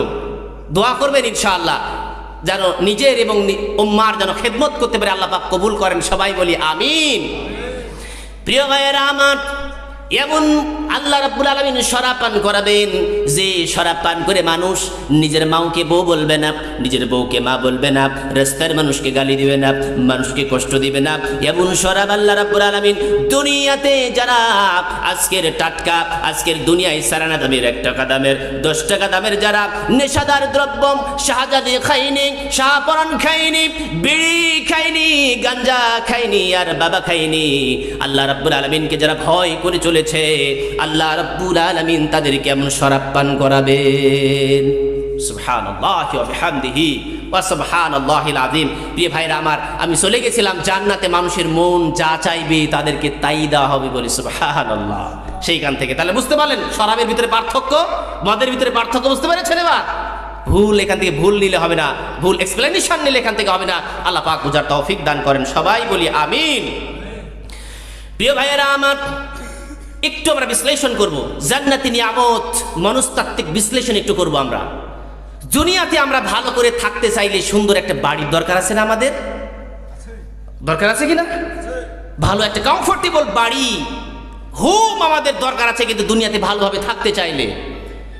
দোয়া করবেন ইনশাআল্লাহ যেন নিজের এবং উম্মার যেন খেদমত করতে পারে, আল্লাহ পাক কবুল করেন। সবাই বলি আমিন। প্রিয় ভাইয়েরা আমার, এমন আল্লাহ রাব্বুল আলামিন শরাব পান করাবেন যে শরাব পান করে মানুষ নিজের মাকে বউ বলবে না, নিজের বউকে মা বলবে না, রাস্তার মানুষকে গালি দিবে না, মানুষকে কষ্ট দিবে না। এমন শরাব আল্লাহ রাব্বুল আলামিন দুনিয়াতে যারা আজকের টাটকা, আজকের দুনিয়ায় সারানা দামের 1 টাকা দামের 10 টাকা দামের যারা নেশাদার দ্রব্য, শাহজাদি খাইনি, শাহপরান খাইনি, বিড়ি খাইনি, গাঞ্জা খাইনি, আর বাবা খাইনি, আল্লাহ রাব্বুল আলামিনকে যারা ভয় করে চলেছে, আল্লাহ রাব্বুল আলামিন তাদেরকে এমন শরাব পান করাবেন। সুবহানাল্লাহি ওয়া বিহামদিহি ওয়া সুবহানাল্লাহিল আযীম। প্রিয় ভাইরা আমার, আমি চলে গেছিলাম জান্নাতে মানুষের মন যা চাইবে তাদেরকে তাই দেওয়া হবে বলে। সুবহানাল্লাহ। সেইখান থেকে তাহলে বুঝতে পারলেন শরাবের ভিতরে পার্থক্য, মদের ভিতরে পার্থক্য বুঝতে পেরেছেন? এবার ভুল এখান থেকে ভুল নিলে হবে না, ভুল এক্সপ্লেনেশন নিলে এখান থেকে হবে না। আল্লাহ পাক বুঝার তৌফিক দান করেন, সবাই বলি আমিন। প্রিয় ভাইয়েরা আমার, একটু আমরা বিশ্লেষণ করব জান্নাতি নিয়ামত, মনস্তাত্ত্বিক বিশ্লেষণ একটু করব আমরা। দুনিয়াতে আমরা ভালো করে থাকতে চাইলে সুন্দর একটা বাড়ির দরকার আছে না? আমাদের দরকার আছে কিনা? ভালো একটা কমফোর্টেবল বাড়ি, হোম আমাদের দরকার আছে। কিন্তু দুনিয়াতে ভালোভাবে থাকতে চাইলে,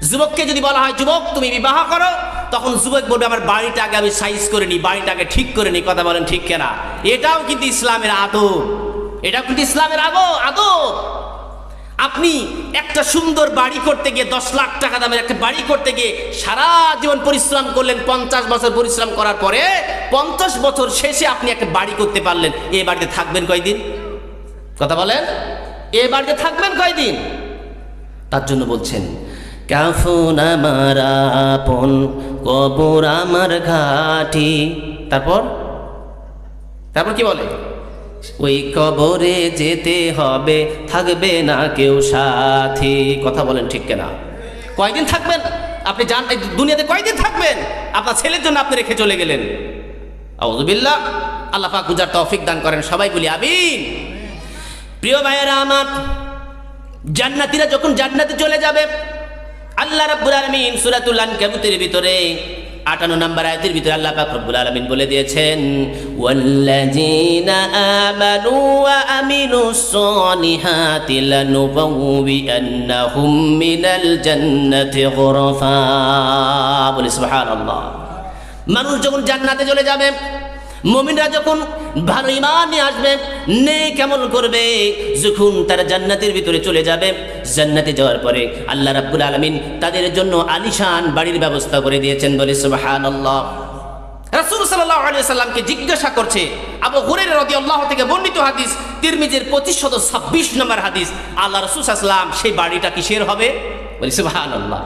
যুবককে যদি বলা হয় যুবক তুমি বিবাহ করো, তখন যুবক বলবে আমার বাড়িটা আগে আমি সাইজ করে নিই, বাড়িটাকে ঠিক করে নিই। কথা বলেন ঠিক কেনা? এটাও কিন্তু ইসলামের আদব, এটাও কিন্তু ইসলামের আদব। আপনি একটা সুন্দর বাড়ি করতে গিয়ে 10 লাখ টাকা দামের একটা বাড়ি করতে গিয়ে সারা জীবন পরিশ্রম করলেন, 50 বছর পরিশ্রম করার পরে 50 বছর শেষে আপনি একটা বাড়ি করতে পারলেন। এই বাড়িতে থাকবেন কয়দিন? কথা বলেন, এই বাড়িতে থাকবেন কয়দিন? তার জন্য বলছেন কাফন আমার আপন, কবর আমার ঘাটি। তারপর কি বলে? ওই কবরে যেতে হবে, থাকবে না কেউ সাথী। কথা বলেন ঠিক কিনা? কয়দিন থাকবেন আপনি? জান দুনিয়াতে কয়দিন থাকবেন? আপনার ছেলের জন্য আপনি রেখে চলে গেলেন। আউযুবিল্লাহ, আল্লাহ পাক বুঝার তৌফিক দান করেন, সবাই বলি আমিন। প্রিয় ভাইয়েরা আমার, জান্নাতীরা যখন জান্নাতে চলে যাবে, আল্লাহ রাব্বুল আলামিন সূরাতুল আনকাবুতের ভিতরে 58 নম্বর আয়াতের ভিতরে আল্লাহ পাক রব্বুল আলামিন বলে দিয়েছেন ওয়াল্লাযীনা আমানু ওয়া আমিলুস সলিহাতি লানুবাউবিআন্নাহুম মিনাল জান্নাতি গুরফা। বলে সুবহানাল্লাহ। মানুষ যখন জান্নাতে চলে যাবে, মুমিনরা যখন ভালো ঈমান নিয়ে আসবে, নেক আমল করবে, যখন তারা জান্নাতের ভিতরে চলে যাবে, জান্নাতে যাওয়ার পরে আল্লাহ রাব্বুল আলামিন তাদের জন্য আলিশান বাড়ির ব্যবস্থা করে দিয়েছেন। বলে সুবহানাল্লাহ। রাসূল সাল্লাল্লাহু আলাইহি ওয়াসাল্লামকে জিজ্ঞাসা করছে আবু হুরায়রা রাদিয়াল্লাহু থেকে বর্ণিত হাদিস, তিরমিজির 2526 নম্বর হাদিস, আল্লাহ রাসূল সাল্লাল্লাহু আলাইহি ওয়াসাল্লাম সেই বাড়িটা কিসের হবে? বলে সুবহানাল্লাহ।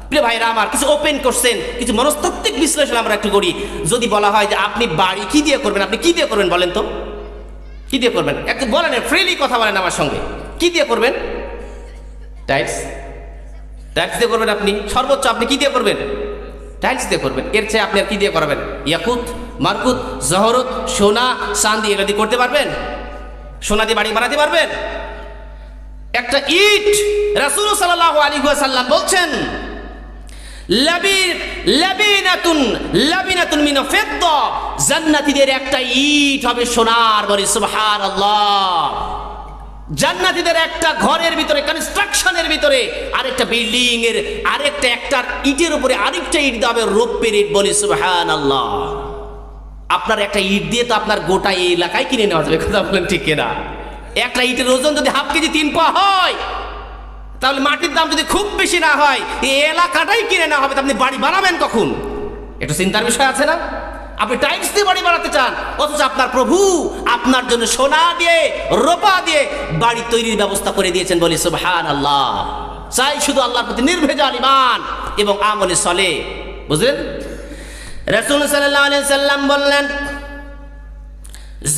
প্রিয় ভাইরা আমার, কিছু ওপেন কোশ্চেন, কিছু মনস্তাত্ত্বিক বিশ্লেষণ আমরা একটু করি। যদি বলা হয় যে আপনি বাড়ি কি দিয়ে করবেন, আপনি কি দিয়ে করবেন বলেন তো? কি দিয়ে করবেন? একটু বলেন, ফ্রিলি কথা বলেন আমার সঙ্গে। কি দিয়ে করবেন? টাইলস দিয়ে করবেন আপনি। সর্বোচ্চ আপনি কি দিয়ে করবেন? টাইলস দিয়ে করবেন। এর চেয়ে আপনি আর কি দিয়ে করবেন? ইয়াকুত, মারকুত, জহরত, সোনা, চাঁদি এগুলো দিয়ে করতে পারবেন? সোনা দিয়ে বাড়ি বানাতে পারবেন? একটা ইট, রাসূল সাল্লাল্লাহু আলাইহি ওয়াসাল্লাম বলছেন লাবিনাতুন মিন ফিদ্দা, জান্নাতীদের একটা ইট হবে সোনার। বলে সুবহানাল্লাহ। জান্নাতীদের একটা ঘরের ভিতরে, কনস্ট্রাকশনের ভিতরে, আরেকটা বিল্ডিং এর একটা ইটের উপরে আরেকটা ইট দেওয়া হবে, রৌপ্যের ইট। বলে সুবহানাল্লাহ। আপনার একটা ইট দিয়ে তো আপনার গোটা এই এলাকায় কিনে নেওয়া যাবে। কথা বলেন ঠিক কিনা? একটা ইটের ওজন যদি হাফ কেজি 3 পা হয়, তাহলে মাটির দাম যদি খুব বেশি না হয়, এই এলাকাটাই কিনে নেওয়া হবে। আপনি বাড়ি বানাবেন কখন? একটু চিন্তার বিষয় আছে না? আপনি টাইলস দিয়ে বাড়ি বানাতে চান, অথচ আপনার প্রভু আপনার জন্য সোনা দিয়ে, রূপা দিয়ে বাড়ি তৈরির ব্যবস্থা করে দিয়েছেন। বলি সুবহানাল্লাহ। চাই শুধু আল্লাহর প্রতি নির্ভেজাল ঈমান এবং আমলে চলে। বুঝলেন? রাসূল সাল্লাল্লাহু আলাইহি সাল্লাম বললেন,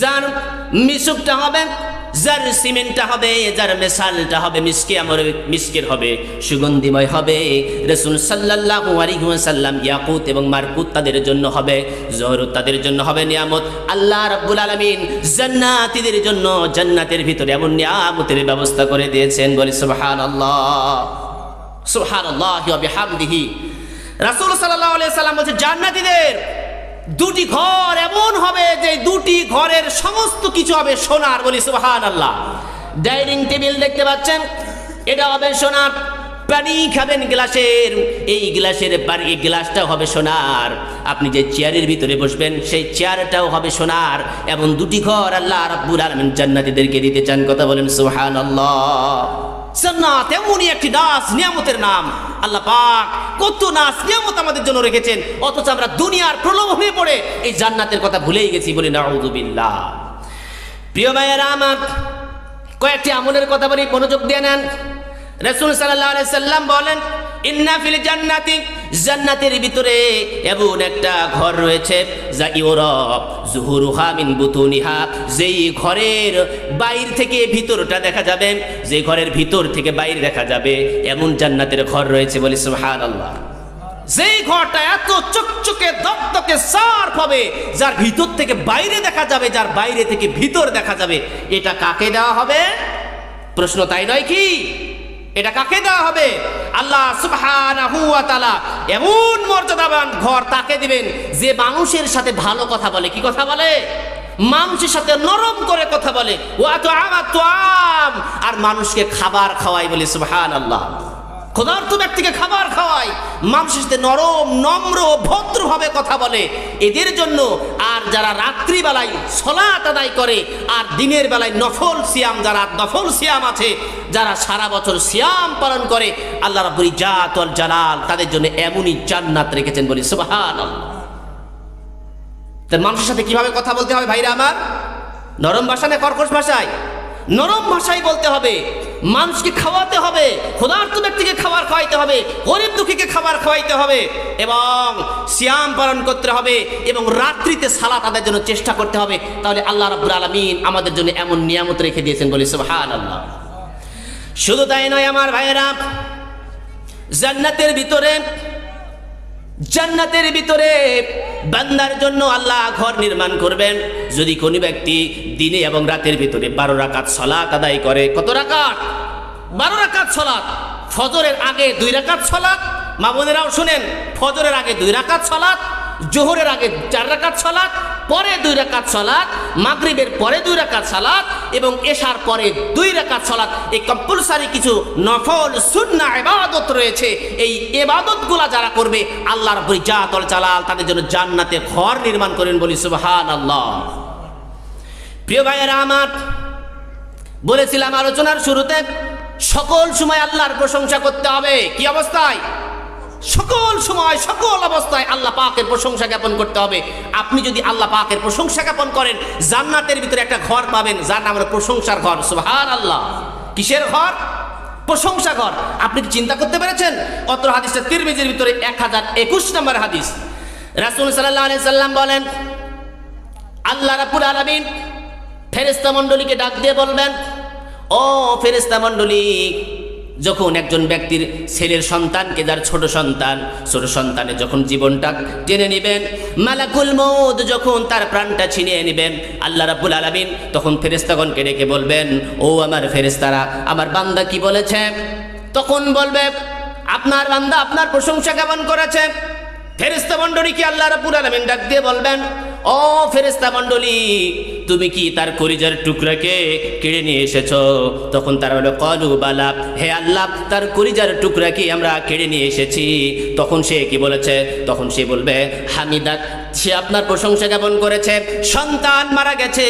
যার মিশুকটা হবে, যার সিমেন্টটা হবে, যার মেসালটা হবে মিসকের হবে, সুগন্ধিময় হবে। রাসূল সাল্লাল্লাহু আলাইহি ওয়াসাল্লাম ইয়াকুত এবং মারকুত তাদের জন্য হবে, জহরত তাদের জন্য হবে নিয়ামত। আল্লাহ রাব্বুল আলামিন জান্নাতীদের জন্য জান্নাতের ভিতরে এমন নিয়ামতের ব্যবস্থা করে দিয়েছেন। বলি সুবহানাল্লাহ। সুবহানাল্লাহি ওয়া বিহামদিহি। রাসূল সাল্লাল্লাহু আলাইহি ওয়াসাল্লাম বলেন জান্নাতীদের 2টি ঘর এমন হবে যে 2টি ঘরের সমস্ত কিছু হবে সোনার। বলি সুবহানাল্লাহ। ডাইনিং টেবিল দেখতে পাচ্ছেন, এটা হবে সোনার। পানি খাবেন গ্লাসের, এই গ্লাসটাও হবে সোনার। আপনি যে চেয়ারের ভিতরে বসবেন সেই চেয়ারটাও হবে সোনার। এমন 2টি ঘর আল্লাহ রাব্বুল আলামিন জান্নাতীদেরকে দিতে চান। কথা বলেন সুবহানাল্লাহ। জান্নাত এমনই একটি নাজ, নিয়ামতের নাম। আল্লাহ পাক কত নাজ নিয়ামত আমাদের জন্য রেখেছেন, অথচ আমরা দুনিয়ার প্রলোভনে পড়ে এই জান্নাতের কথা ভুলেই গেছি। বলি নাউযুবিল্লাহ। প্রিয় ভাইয়েরা আমার, কয়েকটি আমলের কথা বলি, মনোযোগ দিয়ে নেন। রাসূল সাল্লাল্লাহু আলাইহি সাল্লাম বলেন ইন্না ফিল জান্নাতি, জান্নাতের ভিতরে এমন একটা ঘর রয়েছে যা ইউরাব যুহুরুহা মিন বুতুনিহা, যেই ঘরের বাইরে থেকে ভিতরটা দেখা যাবে, যে ঘরের ভিতর থেকে বাইরে দেখা যাবে, এমন জান্নাতের ঘর রয়েছে। বলি সুবহানাল্লাহ। যেই ঘরটা এত চকচকে দকদকে সাফ হবে, যার ভিতর থেকে বাইরে দেখা যাবে, যার বাইরে থেকে ভিতর দেখা যাবে, এটা কাকে দেওয়া হবে? প্রশ্ন তাই নয় কি? এটা কাকে দেওয়া হবে? আল্লাহ সুবহানাহু ওয়া তাআলা এমন মর্যাদাবান ঘর তাকে দিবেন যে মানুষের সাথে ভালো কথা বলে। কি কথা বলে? মানুষের সাথে নরম করে কথা বলে। ওয়া তুআম, আর মানুষকে খাবার খাওয়ায় বলে সুবহানাল্লাহ। ক্ষুধার্ত ব্যক্তিকে খাবার খাওয়ায়, মানুষের সাথে নরম নম্র ভদ্রভাবে কথা বলে। এদের জন্য আর যারা রাত্রিবেলায় সালাত আদায় করে আর দিনের বেলায় নফল সিয়াম, যারা নফল সিয়াম আছে, যারা সারা বছর সিয়াম পালন করে, আল্লাহ রাব্বুল ইজ্জাত ওয়াল জালাল তাদের জন্য এমনই জান্নাত রেখেছেন বলি সুবহানাল্লাহ। তার মানুষের সাথে কিভাবে কথা বলতে হবে ভাইরা আমার? নরম ভাষা না কর্কশ ভাষায়? নরম ভাষায় বলতে হবে। মানুষকে খাওয়াতে হবে, ক্ষুধার্ত ব্যক্তিকে খাবার খাওয়াইতে হবে, গরিব দুঃখীকে খাবার খাওয়াইতে হবে, এবং সিয়াম পালন করতে হবে, এবং রাত্রিতে সালাত আদায়ের জন্য চেষ্টা করতে হবে। তাহলে আল্লাহ রাব্বুল আলামিন আমাদের জন্য এমন নিয়ামত রেখে দিয়েছেন বলি সুবহানাল্লাহ। শুধু তাই নয় আমার ভাইয়েরা, জান্নাতের ভিতরে বান্দার জন্য আল্লাহ ঘর নির্মাণ করবেন। যদি কোনো ব্যক্তি দিনে এবং রাতের ভিতরে 12 রাকাত সালাত আদায় করে। কত রাকাত? 12 রাকাত সালাত। ফজরের আগে 2 রাকাত সালাত, মা বোনেরাও শুনেন, ফজরের আগে 2 রাকাত সালাত, জোহরের আগে 4 রাকাত সালাত, পরে 2 রাকাত সালাত, মাগরিবের পরে 2 রাকাত সালাত, এবং এশার পরে 2 রাকাত সালাত। এই কম্পালসারি কিছু নফল সুন্নাহ ইবাদত রয়েছে। এই ইবাদতগুলো যারা করবে, আল্লাহ রাব্বুল ইজ্জাত ওয়াল জালাল তাদের জন্য জান্নাতে ঘর নির্মাণ করেন বলি সুবহানাল্লাহ। প্রিয় ভাইয়েরা আমার, বলেছিলাম আলোচনার শুরুতে, সকল সময় আল্লাহর প্রশংসা করতে হবে। কি অবস্থায়? সকল সময় সকল অবস্থায় আল্লাহ পাকের প্রশংসা জ্ঞাপন করতে হবে। আপনি যদি আল্লাহ পাকের প্রশংসা জ্ঞাপন করেন, জান্নাতের ভিতরে একটা ঘর পাবেন, যার নাম হলো প্রশংসার ঘর। সুবহানাল্লাহ। কিসের ঘর? প্রশংসা ঘর। আপনি কি চিন্তা করতে পেরেছেন? অত্র হাদিসটা তিরমিজির ভিতরে 1021 নম্বর হাদিস। রাসূল সাল্লাল্লাহু আলাইহি সাল্লাম বলেন, আল্লাহ রাব্বুল আলামিন ফেরেশতা মণ্ডলীকে ডাক দিয়ে বলবেন, ও ফেরেশতা মণ্ডলী, যখন একজন ব্যক্তির ছেলের সন্তানকে, যার ছোট সন্তানে যখন জীবনটা টেনে নেবেন, মালাকুল মউত যখন তার প্রাণটা ছিনিয়ে নেবেন, আল্লাহ রাব্বুল আলামিন তখন ফেরেশতাগণকে ডেকে বলবেন, ও আমার ফেরেশতারা, আমার বান্দা কি বলেছে? তখন বলবে, আপনার বান্দা আপনার প্রশংসা জ্ঞাপন করেছে। ফেরেশতা মণ্ডলীকে আল্লাহ রাব্বুল আলামিন ডাক দিয়ে বলবেন, ও ফেরেশতা মণ্ডলী, তুমি কি তার কলিজার টুকরাকে কেড়ে নিয়ে এসেছো? তখন তারা বলে, ক্বালু বালা, হে আল্লাহ, তার কলিজার টুকরাকে আমরা কেড়ে নিয়ে এসেছি। তখন সে কি বলেছে? তখন সে বলবে, হামিদাত, সে আপনার প্রশংসা জ্ঞাপন করেছে। সন্তান মারা গেছে,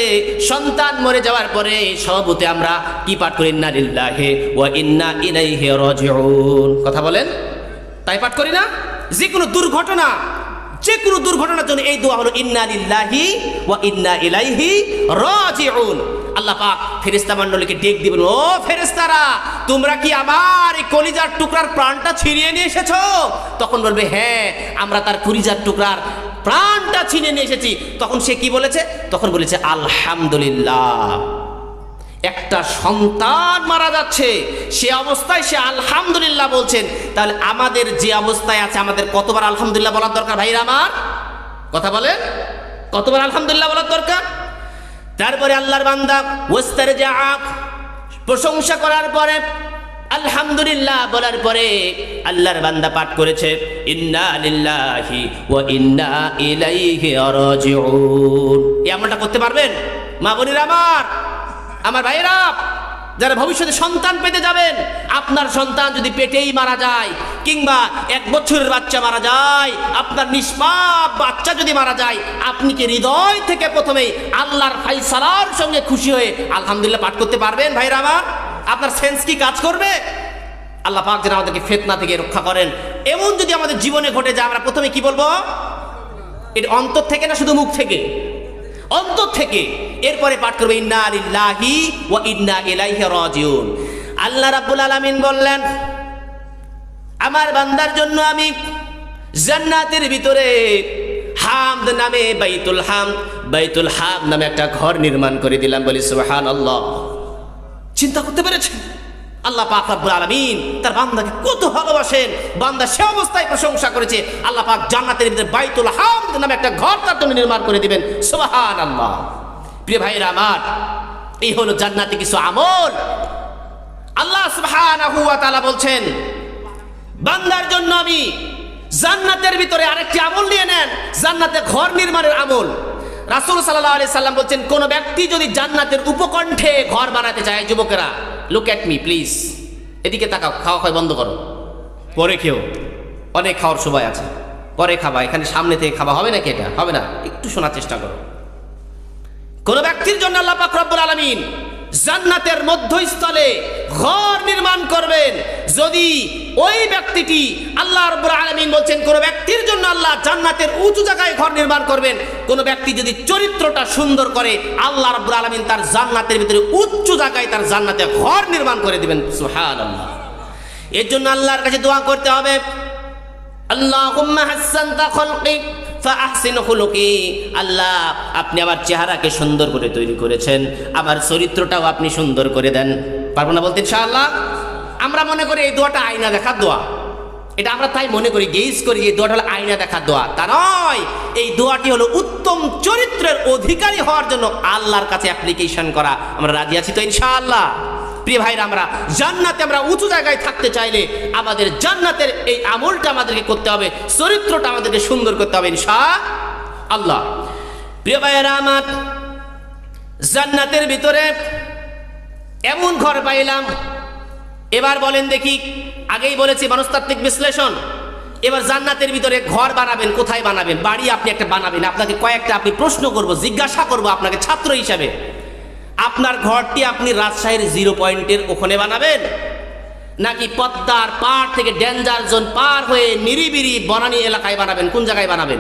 সন্তান মরে যাওয়ার পরে সবতে আমরা কি পাঠ করি? ইন্না লিল্লাহি ওয়া ইন্না ইলাইহি রাজিউন। কথা বলেন, তাই পাঠ করি না? যে কোনো দুর্ঘটনার জন্য এই দোয়া হলো ইন্না লিল্লাহি ওয়া ইন্না ইলাইহি রাজিউন। আল্লাহ পাক ফেরেশতা মণ্ডলীকে ডেক দিবেন, ও ফেরেশতারা, তোমরা কি আমার এই কলিজার টুকরার প্রাণটা ছিনিয়ে নিয়ে এসেছো? তখন বলবে, হ্যাঁ, আমরা তার কলিজার টুকরার প্রাণটা ছিনিয়ে নিয়ে এসেছি। তখন সে কি বলেছে? তখন বলেছে, আলহামদুলিল্লাহ। একটা সন্তান মারা যাচ্ছে, সে অবস্থায় সে আলহামদুলিল্লাহ বলছেন। তাহলে আমাদের যে অবস্থায় আছে, আমাদের কতবার আলহামদুলিল্লাহ বলার দরকার ভাইরা আমার? কথা বলেন, কতবার আলহামদুলিল্লাহ বলার দরকার? তারপরে আল্লাহর বান্দা ওয়াস্তারজা, প্রশংসা করার পরে, আলহামদুলিল্লাহ বলার পরে আল্লাহর বান্দা পাঠ করেছে, ইন্না লিল্লাহি ওয়া ইন্না ইলাইহি রাজিউন। এই আমলটা করতে পারবেন মা বোনেরা আমার ভাইয়েরা, যারা ভবিষ্যতে সন্তান পেতে যাবেন, আপনার সন্তান যদি পেটেই মারা যায়, কিংবা 1 বছরের বাচ্চা মারা যায়, আপনার নিষ্পাপ বাচ্চা যদি মারা যায়, আপনি কি হৃদয় থেকে প্রথমেই আল্লাহর ফায়সালার সঙ্গে খুশি হয়ে আলহামদুলিল্লাহ পাঠ করতে পারবেন ভাইরা আমার? আপনার সেন্স কি কাজ করবে? আল্লাহ পাক যেন আমাদেরকে ফিতনা থেকে রক্ষা করেন। এমন যদি আমাদের জীবনে ঘটে যায়, আমরা প্রথমে কি বলবো? এটা অন্তর থেকে না শুধু মুখ থেকে? অন্তর থেকে। এরপরে পাঠ করবে ইন্না লিল্লাহি ওয়া ইন্না ইলাইহি রাজিউন। আল্লাহ রাব্বুল আলামিন বললেন, আমার বান্দার জন্য আমি জান্নাতের ভিতরে হামদ নামে বাইতুল হামদ নামে একটা ঘর নির্মাণ করে দিলাম বলি সুবহানাল্লাহ। চিন্তা করতে পেরেছেন? আল্লাহ পাক রব্বুল আলামিন তার বান্দাকে কত ভালোবাসেন। বান্দা সে অবস্থায় প্রশংসা করেছে, আল্লাহ পাক জান্নাতের ভিতরে বাইতুল হামদ নামে একটা ঘর তার জন্য নির্মাণ করে দিবেন। সুবহানাল্লাহ। প্রিয় ভাইরা আমার, এই হলো জান্নাতে কিছু আমল। আল্লাহ সুবহানাহু ওয়া তাআলা বলছেন, বান্দার জন্য আমি জান্নাতের ভিতরে আরেকটি আমল নিয়ে নেন, জান্নাতে ঘর নির্মাণের আমল। রাসূল সাল্লাল্লাহু আলাইহি সাল্লাম বলছেন, কোন ব্যক্তি যদি জান্নাতের উপকণ্ঠে ঘর বানাতে চায়, যুবকেরা লুক এট মি প্লিজ, এদিকে তাকাও, খাওয়া খাওয়া বন্ধ করো, পরে খেও, অনেক খাওয়ার সময় আছে, পরে খাবা, এখানে সামনে থেকে খাওয়া হবে নাকি? এটা হবে না, একটু শোনার চেষ্টা করো। কোন ব্যক্তির জন্য আল্লাহ পাক রব্বুল আলামিন জান্নাতের মধ্যস্থলে ঘর নির্মাণ করবেন, যদি ওই ব্যক্তিটি, আল্লাহ রাব্বুল আলামিন বলছেন কোন ব্যক্তির জন্য আল্লাহ জান্নাতের উঁচু জায়গায় ঘর নির্মাণ করবেন, কোন ব্যক্তি যদি চরিত্রটা সুন্দর করে, আল্লাহ রাব্বুল আলামিন তার জান্নাতের ভিতরে উচ্চ জায়গায় তার জান্নাতে ঘর নির্মাণ করে দিবেন। সুবহানাল্লাহ। এর জন্য আল্লাহর কাছে দোয়া করতে হবে, আল্লাহুম্মা হাসসানতা খালকি ফাআহসিন খুলুকি। আল্লাহ, আপনি আমার চেহারাকে সুন্দর করে তৈরি করেছেন, আমার চরিত্রটাও আপনি সুন্দর করে দেন। পারবো না বলতে ইনশাআল্লাহ? আমরা মনে করি এই দোয়াটা আয়না দেখার দোয়া, এটা আমরা তাই মনে করি, গেজ করি এই দোয়াটা হলো আয়না দেখার দোয়া। তা নয়, এই দোয়াটি হলো উত্তম চরিত্রের অধিকারী হওয়ার জন্য আল্লাহর কাছে অ্যাপ্লিকেশন করা। আমরা রাজি আছি তো ইনশাআল্লাহ? প্রিয় ভাইরা, আমরা জান্নাতে আমরা উঁচু জায়গায় থাকতে চাইলে আমাদের জান্নাতের এই আমলটা আমাদেরকে করতে হবে, চরিত্রটা আমাদেরকে সুন্দর করতে হবে ইনশাআল্লাহ। প্রিয় ভাইরা আমার, জান্নাতের ভিতরে এমন ঘর পাইলাম। এবার বলেন দেখি, আগেই বলেছি মনস্তাত্ত্বিক বিশ্লেষণ, এবার জান্নাতের ভিতরে ঘর বানাবেন, কোথায় বানাবেন? বাড়ি আপনি একটা বানাবেন, আপনাকে কয়েকটা আপনি প্রশ্ন করব, জিজ্ঞাসা করব আপনাকে ছাত্র হিসাবে। আপনার ঘরটি আপনি রাজশাহীর 0 পয়েন্টের ওখানে বানাবেন, নাকি পদ্মার পাড় থেকে ডেঞ্জার জোন পার হয়ে নিরিবিরি বনানী এলাকায় বানাবেন? কোন জায়গায় বানাবেন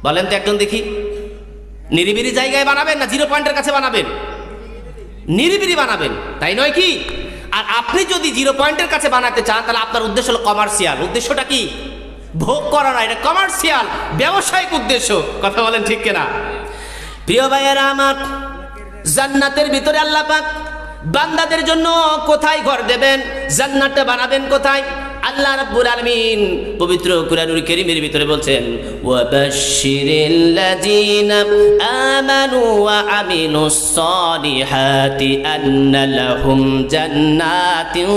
বলেন তো একজন দেখি? নিরিবিরি জায়গায় বানাবেন না 0 পয়েন্টের কাছে বানাবেন? নিরিবিরি বানাবেন, তাই নয় কি? আর আপনি যদি 0 পয়েন্টের কাছে বানাতে চান, তাহলে আপনার উদ্দেশ্য হলো কমার্শিয়াল। উদ্দেশ্যটা কি? ভোগ করা না, এটা কমার্শিয়াল, ব্যবসায়িক উদ্দেশ্য। কথা বলেন ঠিক কিনা? প্রিয় ভাইয়েরা আমার, জান্নাতের ভিতরে আল্লাহ পাক বান্দাদের জন্য কোথায় ঘর দেবেন, জান্নাতটা বানাবেন কোথায়? আল্লাহ রাব্বুল আলামিন পবিত্র কুরআনুল কারীমের ভিতরে বলছেন, ওয়াবাশশিরিল লাযিনা আমানু ওয়া আমিলুস সালিহাতি আন্না লাহুম জান্নাতিন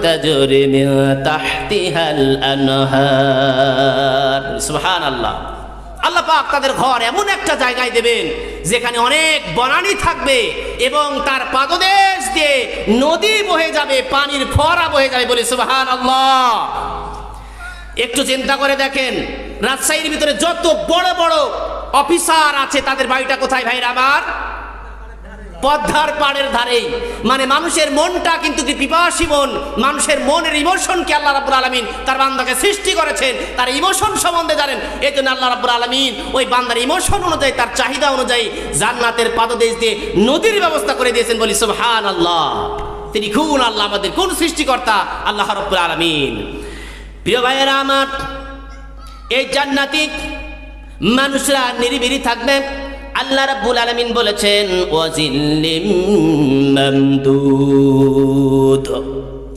তাজরি মিন তাহতিহাল আনহার। সুবহানাল্লাহ। আল্লাহ পাক তাদের ঘর এমন একটা জায়গায় দেবেন যেখানে অনেক বনানী থাকবে এবং তার পাদদেশ দিয়ে নদী বহে যাবে, পানির ফোয়ারা বহে যাবে। বলে সুবহানাল্লাহ। একটু চিন্তা করে দেখেন, রাজশাহীর ভিতরে যত বড় বড় অফিসার আছে তাদের বাড়িটা কোথায় ভাইরা আমার? পদ্মার পাড়ের ধারেই। মানে মানুষের মনটা কিন্তু কি পিপাসী মন, মানুষের মনের ইমোশনকে আল্লাহ রাব্বুল আলামিন তার বান্দাকে সৃষ্টি করেছেন, তার ইমোশন সম্বন্ধে জানেন। এই জন্য আল্লাহ রাব্বুল আলামিন ওই বান্দার ইমোশন অনুযায়ী, তার চাহিদা অনুযায়ী জান্নাতের পাদদেশ দিয়ে নদীর ব্যবস্থা করে দিয়েছেন। বলি সুবহানাল্লাহ। তিনি কোন আল্লাহ, আমাদের কোন সৃষ্টিকর্তা? আল্লাহ রাব্বুল আলামিন। প্রিয় ভাইয়েরা আমার, এই জান্নাতি মানুষরা নিরিবিলি থাকবে। আল্লাহ রাব্বুল আলামিন বলেছেন, ওয়াজিল্লিম মামদুদ,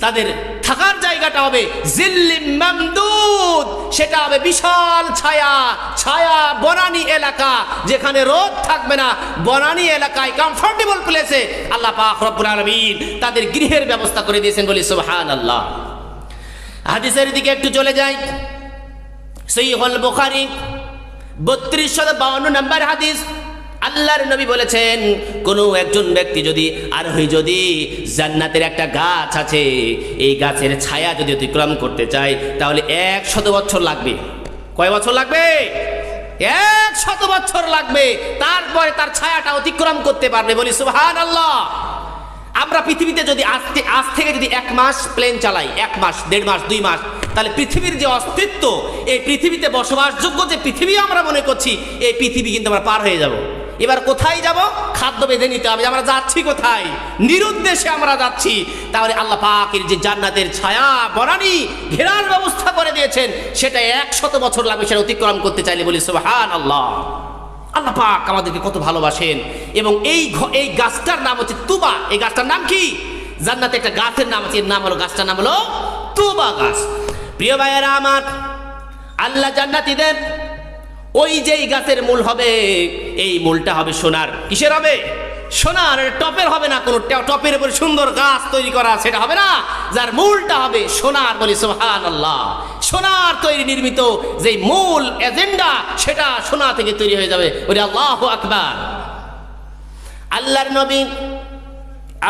তাদের থাকার জায়গাটা হবে জিল্লিম মামদুদ, সেটা হবে বিশাল ছায়া, ছায়া বনানী এলাকা, যেখানে রোদ থাকবে না। বনানী এলাকায় কমফোর্টেবল প্লেসে আল্লাহ পাক রব্বুল আলামিন তাদের গৃহের ব্যবস্থা করে দিয়েছেন। বলি সুবহানাল্লাহ। হাদিসের দিকে একটু চলে যাই। সহিহুল বুখারী 3252 নম্বর হাদিস। আল্লাহর নবী বলেছেন, কোনো একজন ব্যক্তি যদি যদি জান্নাতের একটা গাছ আছে, এই গাছের ছায়া যদি অতিক্রম করতে চায়, তাহলে 100 বছর লাগবে। কয় বছর লাগবে? 100 বছর লাগবে, তারপরে তার ছায়াটা অতিক্রম করতে পারবে। বলি সুবহানাল্লাহ। আমরা পৃথিবীতে যদি আজ থেকে যদি 1 মাস প্লেন চালাই, 1 মাস, 1.5 মাস, 2 মাস, তাহলে পৃথিবীর যে অস্তিত্ব, এই পৃথিবীতে বসবাসযোগ্য যে পৃথিবী আমরা মনে করছি, এই পৃথিবী কিন্তু আমরা পার হয়ে যাব। এবার কোথায় যাব? খাদ্য বেঁধে নিতে হবে। আমরা যাচ্ছি কোথায়? নিরুদ্দেশে আমরা যাচ্ছি। তাহলে আল্লাহ পাকের যে জান্নাতের ছায়া বনানী ঘেরার ব্যবস্থা করে দিয়েছেন, সেটা 100 বছর লাগবে সেটা অতিক্রম করতে চাইলে। বলি সুবহানাল্লাহ। আল্লাহ পাক আমাদেরকে কত ভালোবাসেন। এবং এই গাছটার নাম হচ্ছে তুবা। এই গাছটার নাম কি? জান্নাতে একটা গাছের নাম আছে, এর নাম হলো, গাছটার নাম হলো তুবা গাছ। প্রিয় ভাইয়েরা আমার, আল্লাহ জান্নাতীদের ওই যেই গাছের মূল হবে, এই মূলটা হবে সোনার। কিসের হবে? সোনার। টপের হবে না, কোনো টপের উপর সুন্দর গাছ তৈরি করা, সেটা হবে না। যার মূলটা হবে সোনার, বলি সুবহানাল্লাহ। সোনার তৈরি নির্মিত যে মূল এজেন্ডা, সেটা সোনা থেকে তৈরি হয়ে যাবে, বলি আল্লাহু আকবার। আল্লাহর নবী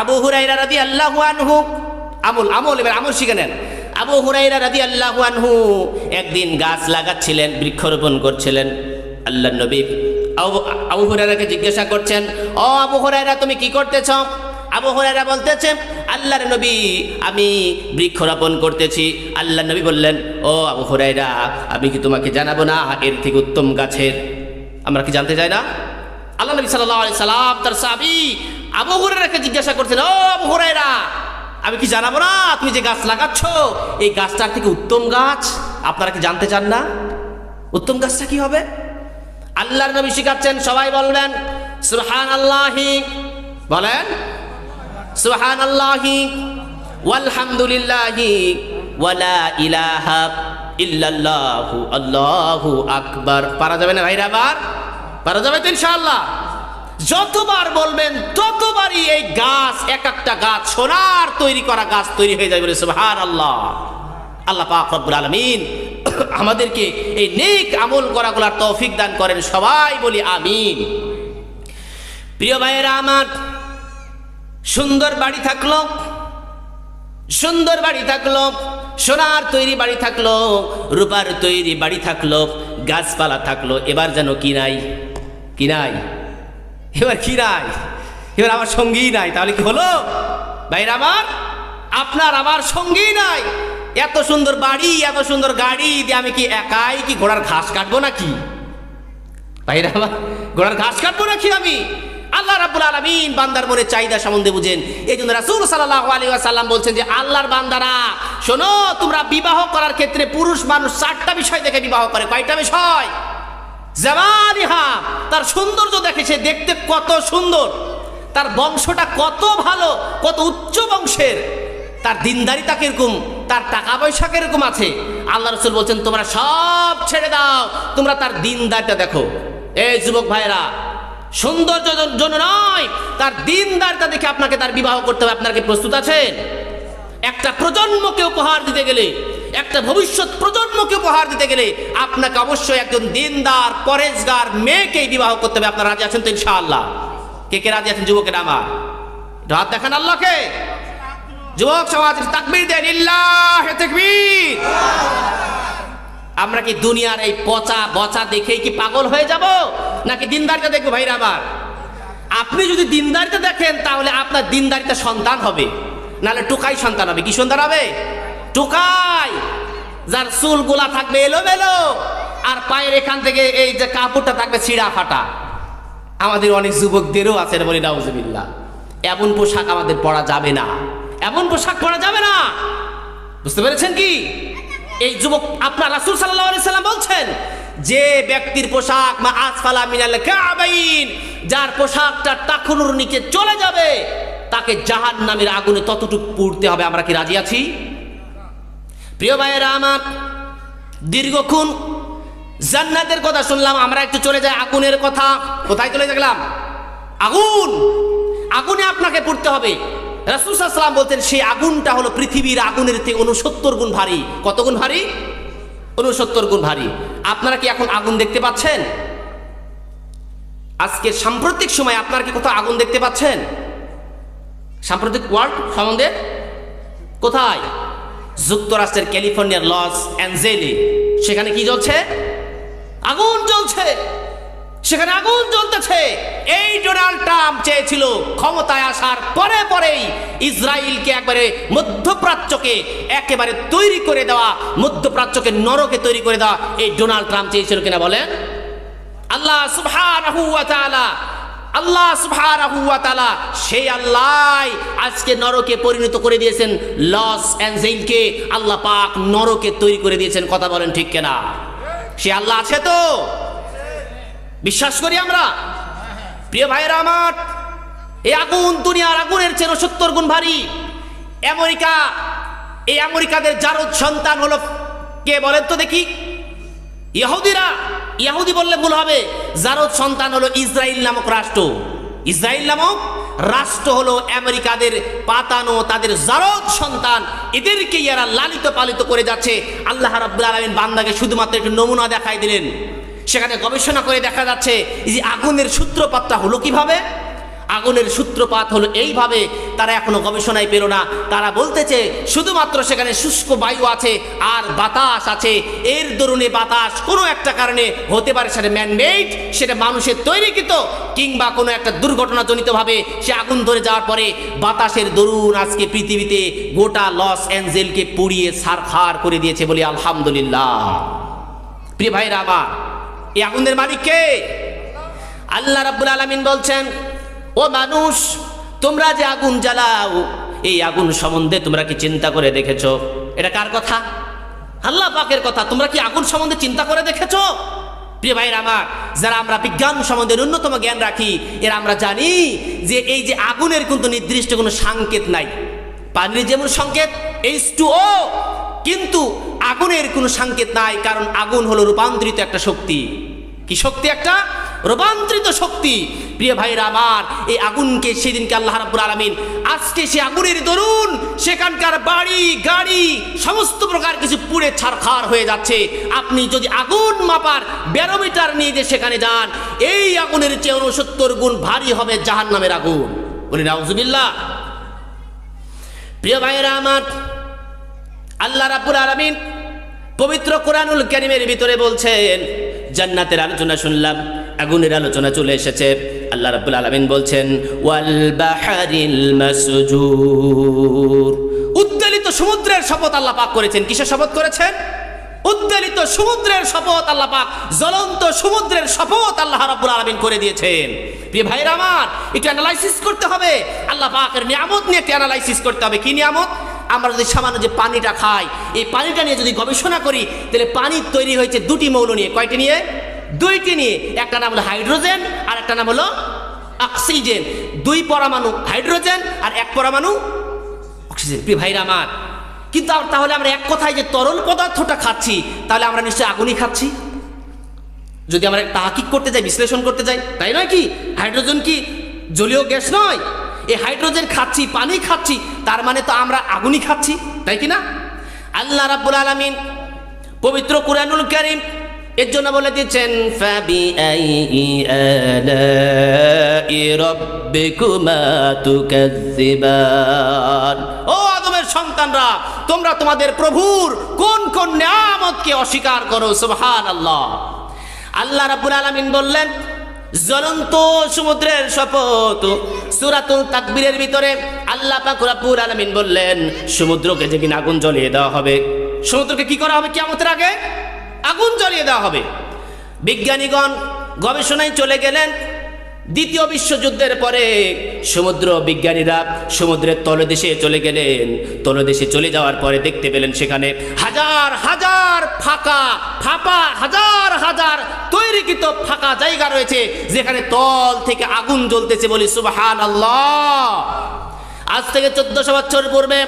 আবু হুরায়রা রাদিয়াল্লাহু আনহু, এবার আমল শিখে নেন। আবু হুরায়রা রাদিয়াল্লাহু আনহু একদিন গাছ লাগাচ্ছিলেন, বৃক্ষরোপণ করছিলেন। আল্লাহর নবী আবু হুরায়রাকে জিজ্ঞাসা করছেন, ও আবু হুরায়রা, তুমি কি করতেছ? আবু হুরায়রা বলতেছে, আল্লাহর নবী, আমি বৃক্ষরোপণ করতেছি। আল্লাহর নবী বললেন, ও আবু হুরায়রা, আমি কি তোমাকে জানাবো না এর থেকে উত্তম গাছের? আমরা কি জানতে চাই না? আল্লাহ নবী সাল্লাল্লাহু আলাইহি সাল্লাম তার সাহাবী আবু হুরায়রাকে জিজ্ঞাসা করছেন, ও আবু হুরায়রা, আমি কি জানাবো না তুমি যে গাছ লাগাচ্ছ, এই গাছটার থেকে উত্তম গাছ? আপনারা কি জানতে চান না উত্তম গাছটা কি হবে? আল্লাহর নবী শিখাচ্ছেন, সবাই বলবেন সুবহানাল্লাহি, বলেন সুবহানাল্লাহি ওয়ালহামদুলিল্লাহি ওয়ালা ইলাহা ইল্লাল্লাহু আল্লাহু আকবার। পারা যাবে না ভাইরা? আবার পারা যাবে তো ইনশাআল্লাহ? যতবার বলবেন ততবারই এই গাছ, এক একটা গাছ সোনার তৈরি করা গাছ তৈরি হয়ে যাবে, বলে সুবহানাল্লাহ। আল্লাহ পাক রব্বুল আলামিন আমাদেরকে এই নেক আমল করাগুলার তৌফিক দান করেন, সবাই বলি আমিন। প্রিয় ভাইয়েরা আমার, সুন্দর বাড়ি থাকলো, সুন্দর বাড়ি থাকলো, সোনার তৈরি বাড়ি থাকলো, রূপার তৈরি বাড়ি থাকলো, গাছপালা থাকলো, এবার যেন কি নাই? কি নাই? এবার কি নাই? এবার আমার সঙ্গী নাই। তাহলে কি হলো ভাইরা আমার? আপনার আমার সঙ্গী নাই। এত সুন্দর বাড়ি, এত সুন্দর গাড়ি দিয়ে আমি কি একাই কি ঘোড়ার ঘাস কাটবো নাকি ভাইরা আমার? ঘোড়ার ঘাস কাটবো নাকি আমি? আল্লাহ রাব্বুল আলামিন বান্দার মনে চাহিদা সম্বন্ধে বুঝেন। এই জন্য রাসূল সাল্লাল্লাহু আলাইহি ওয়াসাল্লাম বলছেন যে, আল্লাহর বান্দারা শোনো, তোমরা বিবাহ করার ক্ষেত্রে পুরুষ মানুষ 4টা বিষয় দেখে বিবাহ করে। কয়টা বিষয়? জামালিহা, তার সৌন্দর্য দেখে, সে দেখতে কত সুন্দর, তার বংশটা কত ভালো, কত উচ্চ বংশের, তার দিনদারিতা কিরকম, তার টাকা পয়সা কিরকম আছে। আল্লাহ রাসূল বলছেন, তোমরা সব ছেড়ে দাও, তোমরা তার দিনদারিতা দেখো। এই যুবক ভাইরা, সৌন্দর্য জন্য নয়, তার দিনদারিতা দেখে আপনাকে তার বিবাহ করতে হবে। আপনার কি প্রস্তুত আছেন? একটা প্রজন্মকে উপহার দিতে গেলে, একটা ভবিষ্যৎ প্রজন্মকে উপহার দিতে গেলে আপনাকে অবশ্যই একজন দিনদার পরেজগার মেয়েকেই বিবাহ করতে হবে। আপনারা রাজি আছেন তো ইনশাআল্লাহ? কে কে রাজি আছেন যুবকের? আমার হাত দেখান আল্লাহকে। যুবক সমাজ তাকবীর দেন, লিল্লাহি তাকবীর। আমরা কি দুনিয়ার এই পচা বচা দেখেই কি পাগল হয়ে যাব, নাকি দিনদারিতা দেখবো? ভাইরা আমার, আপনি যদি দিনদারিতা দেখেন তাহলে আপনার দিনদারিতা সন্তান হবে, নাহলে টুকাই সন্তান হবে। কি সন্তান হবে? টুকাই, যার চুলগুলা থাকবে এলোমেলো, আর পায়ের এখান থেকে এই যে কাপড়টা থাকবে ছিঁড়া ফাটা। আমাদের অনেক যুবকদেরও আছে, বলি নাউজুবিল্লাহ। এমন পোশাক আমাদের পরা যাবে না, এমন পোশাক পরা যাবে না। বুঝতে পেরেছেন কি? এই যুবক, আপনার রাসূল সাল্লাল্লাহু আলাইহি সাল্লাম বলছেন, যে ব্যক্তির পোশাক মা আসফালা মিনাল কাবাইন, যার পোশাকটা টাকুনুর নিচে চলে যাবে, তাকে জাহান্নামের আগুনে ততটুকু পুড়তে হবে। আমরা কি রাজি আছি? প্রিয় ভাইয়েরা আমার, দীর্ঘক্ষণ জান্নাতের কথা শুনলাম, আমরা একটু চলে যাই আগুনের কথা। কোথায় চলে গেলাম? আগুন। আগুনে আপনাকে পড়তে হবে। রাসূল সাল্লাল্লাহু আলাইহি ওয়াসাল্লাম বলতেন, সেই আগুনটা হলো পৃথিবীর আগুনের থেকে 69 গুণ ভারী। কত গুণ ভারী? 69 গুণ ভারী। আপনারা কি এখন আগুন দেখতে পাচ্ছেন? আজকে সাম্প্রতিক সময় আপনারা কি কোথাও আগুন দেখতে পাচ্ছেন? সাম্প্রতিক ওয়ার্ল্ড সম্বন্ধে কোথায়? যুক্তরাষ্ট্রের ক্যালিফোর্নিয়ার লস অ্যাঞ্জেলে, সেখানে কি জ্বলছে? আগুন জ্বলছে, সেখানে আগুন জ্বলতেছে। এই ডোনাল্ড ট্রাম্প চেয়েছিল ক্ষমতায় আসার পরে পরেই ইসরায়েলকে একবারে মধ্যপ্রাচ্যকে একেবারে তৈরি করে দেওয়া, মধ্যপ্রাচ্যকে নরকে তৈরি করে দেওয়া। এই ডোনাল্ড ট্রাম্প চেয়েছিল কিনা বলেন? আল্লাহ সুবহানাহু ওয়া তাআলা, আল্লাহ সুবহানাহু ওয়া তাআলা, সেই আল্লাহ আজকে নরকে পরিণত করে দিয়েছেন লস অ্যাঞ্জেলকে। আল্লাহ পাক নরকে তৈরি করে দিয়েছেন। কথা বলেন ঠিক কিনা? সে আল্লাহ আছে তো? বিশ্বাস করি আমরা। প্রিয় ভাইয়েরা আমার, এই আগুন দুনিয়ার আগুনের চেয়ে 70 গুণ ভারী। আমেরিকা, এই আমেরিকাদের জারদ সন্তান হলো কে বলেন তো দেখি? ইহুদিরা। ইহুদি বললে ভুল হবে, জারদ সন্তান হলো ইসরায়েল নামক রাষ্ট্র। ইসরায়েল নামক রাষ্ট্র হলো আমেরিকাদের পাতানো, তাদের জারদ সন্তান। এদেরকে এরা লালিত পালিত করে যাচ্ছে। আল্লাহ রাব্বুল আলামিন বান্দাকে শুধুমাত্র একটু নমুনা দেখাই দিলেন। সেখানে গবেষণা করে দেখা যাচ্ছে যে আগুনের সূত্রপাতটা হলো কিভাবে। আগুনের সূত্রপাত হলো এইভাবে, তারা এখনো গবেষণায় পেল না। তারা বলতেছে শুধুমাত্র সেখানে শুষ্ক বায়ু আছে আর বাতাস আছে, এর দরুনে বাতাস কোনো একটা কারণে হতে পারে, সেটা ম্যানমেড, সেটা মানুষের তৈরিকৃত, কিংবা কোনো একটা দুর্ঘটনাজনিতভাবে সে আগুন ধরে যাওয়ার পরে বাতাসের দরুন আজকে পৃথিবীতে গোটা লস অ্যাঞ্জেলকে পুড়িয়ে ছারখার করে দিয়েছে, বলি আলহামদুলিল্লাহ। প্রিয় ভাইরা আমার, এই আগুনের মালিক কে? আল্লাহ রাব্বুল আলামিন বলছেন, ও মানুষ, তোমরা যে আগুন জ্বালাও, এই আগুন সম্বন্ধে তোমরা কি চিন্তা করে দেখেছো? এটা কার কথা? আল্লাহ পাকের কথা। তোমরা কি আগুন সম্বন্ধে চিন্তা করে দেখেছো? প্রিয় ভাইরা আমার, যারা আমরা বিজ্ঞান সম্বন্ধে ন্যূনতম জ্ঞান রাখি, এরা আমরা জানি যে এই যে আগুনের কিন্তু নির্দিষ্ট কোনো সংকেত নাই। পানির যেমন সংকেত H2O, কিন্তু আগুনের কোনো সংকেত নাই, কারণ আগুন হলো রূপান্তরিত একটা শক্তি। কি শক্তি? একটা রূপান্তরিত শক্তি। প্রিয় ভাইরা আমার, এই আগুনকে সেদিনকে আল্লাহ রাব্বুল আলামিন আজকে সে আগুনের দরুন সেখানকার বাড়ি গাড়ি সমস্ত প্রকার কিছু পুড়ে ছারখার হয়ে যাচ্ছে। আপনি যদি আগুন মাপার ব্যারোমিটার নিয়ে যে সেখানে যান, এই আগুনের চেয়ে 69 গুণ ভারী হবে জাহান্নামের আগুন। বলি নাউজুবিল্লাহ। প্রিয় ভাইরা আমার, আল্লাহ রাব্বুল আলামিন পবিত্র কোরআনুল কারীমের ভিতরে বলছেন, জান্নাতের আলোচনা শুনলাম, আগুনের আলোচনা চলে এসেছে। আল্লাহ রাব্বুল আলামিন বলছেন, ওয়াল বাহরিল মাসজুর, উদ্বেলিত সমুদ্রের শপথ আল্লাহ পাক করেছেন। কিসের শপথ করেছেন? উদ্বেলিত সমুদ্রের শপথ আল্লাহ পাক, জ্বলন্ত সমুদ্রের শপথ আল্লাহ রাব্বুল আলামিন করে দিয়েছেন। প্রিয় ভাইরা আমার, একটু অ্যানালাইসিস করতে হবে। আল্লাহ পাকের নিয়ামত নিয়ে একটু অ্যানালাইসিস করতে হবে। কি নিয়ামত? আমরা যদি সামান্য যে পানিটা খাই, এই পানিটা নিয়ে যদি গবেষণা করি, তাহলে পানি তৈরি হয়েছে দুটি মৌল নিয়ে। কয়টি নিয়ে? দুইটি নিয়ে। একটা নাম হলো হাইড্রোজেন আর একটা নাম হলো অক্সিজেন। দুই পরমাণু হাইড্রোজেন আর এক পরমাণু অক্সিজেন। প্রিয় ভাইরা আমার, কিন্তু তাহলে আমরা এক কথায় যে তরল পদার্থটা খাচ্ছি, তাহলে আমরা নিশ্চয়ই আগুনই খাচ্ছি। যদি আমরা তাহকিক করতে যাই, বিশ্লেষণ করতে যাই, তাই নয় কি? হাইড্রোজেন কি জলীয় গ্যাস নয়? এই হাইড্রোজেন খাচ্ছি, পানি খাচ্ছি, তার মানে তো আমরা আগুনই খাচ্ছি, তাই কি না? আল্লাহ রাব্বুল আলামিন পবিত্র কোরআনুল কারীম এর জন্য বলে দিচ্ছেন, ফাবিআইই আলাই রাব্বিকুমা তুকাজ্জিবান, ও আদমের সন্তানরা, তোমরা তোমাদের প্রভুর কোন কোন নিয়ামতকে অস্বীকার করো। সুবহানাল্লাহ। আল্লাহ রাব্বুল আলামিন বললেন, জ্বলন্ত সমুদ্রের শপথ। সূরাতুল তাকবীরের ভিতরে আল্লাহ পাক রব্বুল আলামিন বললেন, সমুদ্রকে যেদিন আগুন জ্বলিয়ে দেওয়া হবে, সমুদ্রকে কি করা হবে? কিয়ামতের আগে আগুন জ্বলিয়ে দেওয়া হবে। বিজ্ঞানীগণ গবেষণায় চলে গেলেন। দ্বিতীয় বিশ্বযুদ্ধের পরে সমুদ্র বিজ্ঞানীরা সমুদ্রের তলদেশে চলে গেলেন। তলদেশে চলে যাওয়ার পরে দেখতে পেলেন সেখানে হাজার হাজার হাজার হাজার তৈরিকৃত ফাঁকা জায়গা রয়েছে, যেখানে তল থেকে আগুন জ্বলতেছে। বলি সুবহানাল্লাহ। আজ থেকে 1400 বছর পূর্বে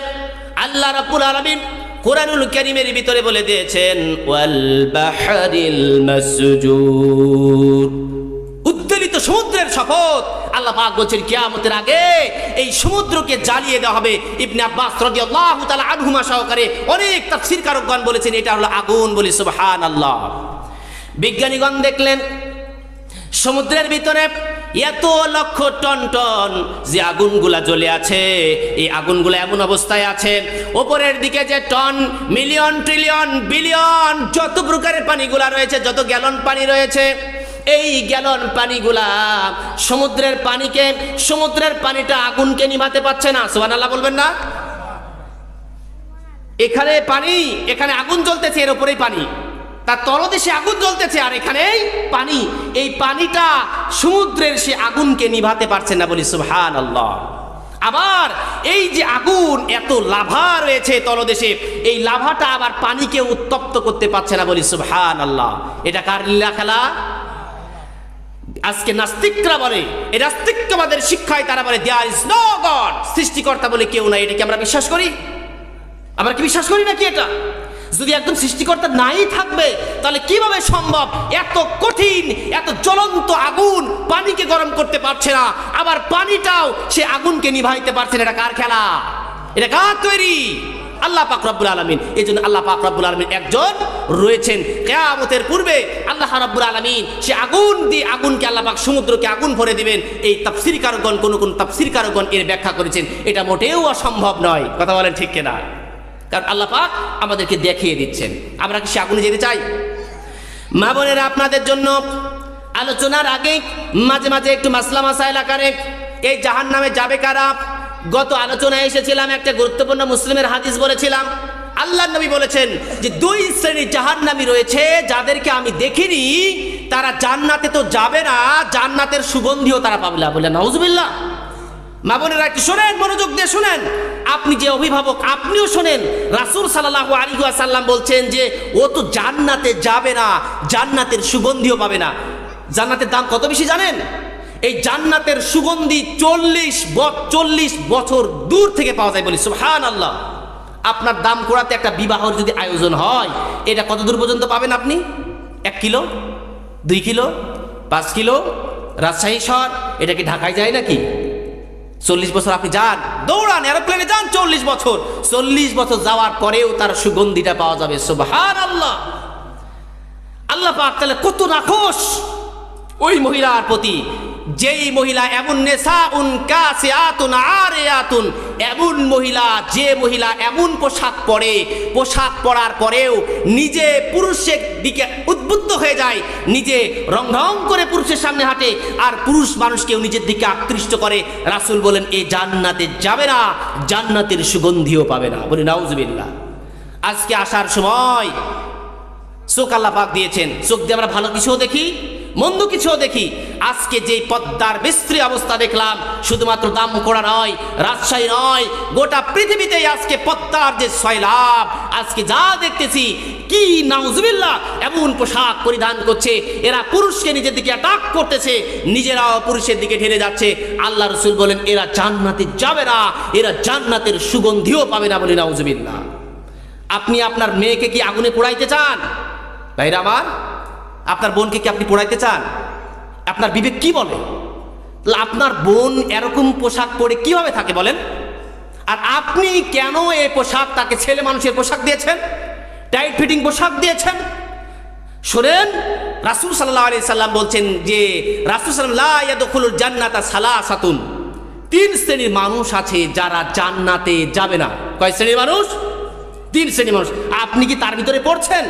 আল্লাহ রাব্বুল আলামিন কোরআনুল কারীমের ভিতরে বলে দিয়েছেন, ওয়াল বাহরিল মাসজুর, উদ্বেলিত সমুদ্রের শপথ। আল্লাহ পাক বলছেন, কিয়ামতের আগে এই সমুদ্রকে জ্বালিয়ে দেওয়া হবে। ইবনে আব্বাস রাদিয়াল্লাহু তাআলা আনহুমা সহকারে অনেক তাফসীরকারকগণ বলেছেন এটা হলো আগুন। বলি সুবহানাল্লাহ। বিজ্ঞানীগণ দেখলেন সমুদ্রের ভিতরে এত লক্ষ টন টন যে আগুনগুলা জ্বলে আছে, এই আগুনগুলা এমন অবস্থায় আছে, ওপরের দিকে যে টন, মিলিয়ন, ট্রিলিয়ন, বিলিয়ন যত প্রকারের পানিগুলা রয়েছে, যত গ্যালন পানি রয়েছে, এই গ্যালন পানিগুলা সমুদ্রের পানিটা আগুনকে নিভাতে পারছে না। সুবহানাল্লাহ বলবেন না? এখানে পানি, এখানে আগুন জ্বলতেছে, এর উপরেই পানি, তার তলদেশে আগুন জ্বলতেছে, আর এখানেই পানি। এই পানিটা সমুদ্রের সে আগুনকে নিভাতে পারছে না। বলি সুবহানাল্লাহ। আবার এই যে আগুন, এত লাভা রয়েছে তলদেশে, এই লাভাটা আবার পানিকে উত্তপ্ত করতে পারছে না। বলি সুবহানাল্লাহ। এটা কার লীলা খেলা? আজকে নাস্তিকরা বলে, এই নাস্তিকবাদের শিক্ষায় তারা বলে দেয়ার ইজ নো গড, সৃষ্টিকর্তা বলে কেউ নাই। এটা কি আমরা বিশ্বাস করি? আমরা কি বিশ্বাস করি নাকি এটা? যদি একদম সৃষ্টিকর্তা নাই থাকবে তাহলে কিভাবে সম্ভব এত কঠিন, এত জ্বলন্ত আগুন পানিকে গরম করতে পারছে না, আবার পানিটাও সে আগুনকে নিভাইতে পারছে না? এটা কার খেলা? এটা কার তৈরি? আল্লাহ পাক রব্বুল আলামিন। এই জন্য আল্লাহ পাক রব্বুল আলামিন একজন রয়েছেন। কিয়ামতের পূর্বে আল্লাহ রাব্বুল আলামিন সে আগুন দিয়ে, আগুনকে আল্লাহ পাক সমুদ্রকে আগুন ভরে দিবেন। এই তাফসীরকারগণ, কোন তাফসীরকারগণ এর ব্যাখ্যা করেছেন এটা মোটেও অসম্ভব নয়। কথা বলেন ঠিক কিনা? কারণ আল্লাহ পাক আমাদেরকে দেখিয়ে দিচ্ছেন। আমরা কি সে আগুনে যেতে চাই? মা বোনেরা, আপনাদের জন্য আলোচনার আগে মাঝে মাঝে একটু মাসলা মাসাইল আকারে এই জাহান্নামে যাবে কারা, গত আলোচনায় এসেছিলাম, একটা গুরুত্বপূর্ণ মুসলিমের হাদিস বলেছিলাম। আল্লাহর নবী বলেছেন যে দুই শ্রেণীর জাহান্নামী রয়েছে যাদেরকে আমি দেখিনি, তারা জান্নাতে তো যাবে না, জান্নাতের সুগন্ধিও তারা পাবে না। বলে নাউজুবিল্লাহ। মা বোনেরা একটু শোনেন, মনোযোগ দিয়ে শোনেন। আপনি যে অভিভাবক, আপনিও শোনেন। রাসূল সাল্লাল্লাহু আলাইহি ওয়াসাল্লাম বলছেন যে ও তো জান্নাতে যাবে না, জান্নাতের সুগন্ধিও পাবে না। জান্নাতের দাম কত বেশি জানেন? এই জান্নাতের সুগন্ধি 40 বছর দূর থেকে পাওয়া যায়। বলি সুবহানাল্লাহ। আপনার দাম কোড়াতে একটা বিবাহের যদি আয়োজন হয়, এটা কত দূর পর্যন্ত পাবেন আপনি? 1 কিলো, 2 কিলো, 5 কিলো? রাজশাহী শহর, এটা কি ঢাকায় যায় নাকি? 40 বছর আপনি যান, দৌড়ান, এরোপ্লেনে যান, 40 বছর যাওয়ার পরেও তার সুগন্ধিটা পাওয়া যাবে। সুবহানাল্লাহ। আল্লাহ পাক তাআলা কত রাখোস ওই মহিলার প্রতি, যেই মহিলা এমন নেসাউন কাসিয়াতুন আরিয়াতুন, এমন মহিলা, যে মহিলা এমন পোশাক পরে, পোশাক পরার পরেও নিজে পুরুষের দিকে উদ্বুদ্ধ হয়ে যায়, নিজে রং রং করে পুরুষের সামনে হাঁটে, আর পুরুষ মানুষকেও নিজের দিকে আকৃষ্ট করে। রাসূল বলেন এ জান্নাতে যাবে না, জান্নাতের সুগন্ধিও পাবে না। বলি নাউজুবিল্লাহ। আজকে আসার সময় চোখ আল্লাহ পাক দিয়েছেন, চোখ দিয়ে আমরা ভালো কিছুও দেখি, মন্দ কিছুও দেখি। আজকে যে পদ্মার বিস্তৃত অবস্থা দেখলাম, শুধুমাত্র দামকোড়া নয়, রাজশাহী নয়, গোটা পৃথিবীতেই আজকে পদ্মার যে সয়লাব, আজকে যা দেখতেছি, কি নাউজুবিল্লাহ, এমন পোশাক পরিধান করছে, এরা পুরুষকে নিজের দিকে অ্যাটাক করতেছে, নিজেরাও পুরুষের দিকে ঠেলে যাচ্ছে। আল্লাহ রাসূল বলেন এরা জান্নাতে যাবে না, এরা জান্নাতের সুগন্ধিও পাবে না। বলি নাউজুবিল্লাহ। আপনি আপনার মেয়েকে কি আগুনে পোড়াইতে চান? ভাইরা আমার, আপনার বোনকে কি আপনি পোড়াইতে চান? আপনার বিবেক কি বলে? আপনার বোন এরকম পোশাক পরে কিভাবে থাকে বলেন? আর আপনি কেন এই পোশাক তাকে ছেলে মানুষের পোশাক দিয়েছেন, টাইট ফিটিং পোশাক দিয়েছেন? শোনেন, রাসূল সাল্লাল্লাহু আলাইহি সাল্লাম বলছেন যে রাসূল সাল্লাল্লাহু লা ইয়াদখুলুল জান্নাতা সালাসাতুন, 3 শ্রেণীর মানুষ আছে যারা জান্নাতে যাবে না। কয় শ্রেণীর মানুষ? 3 শ্রেণীর মানুষ। আপনি কি তার ভিতরে পড়ছেন?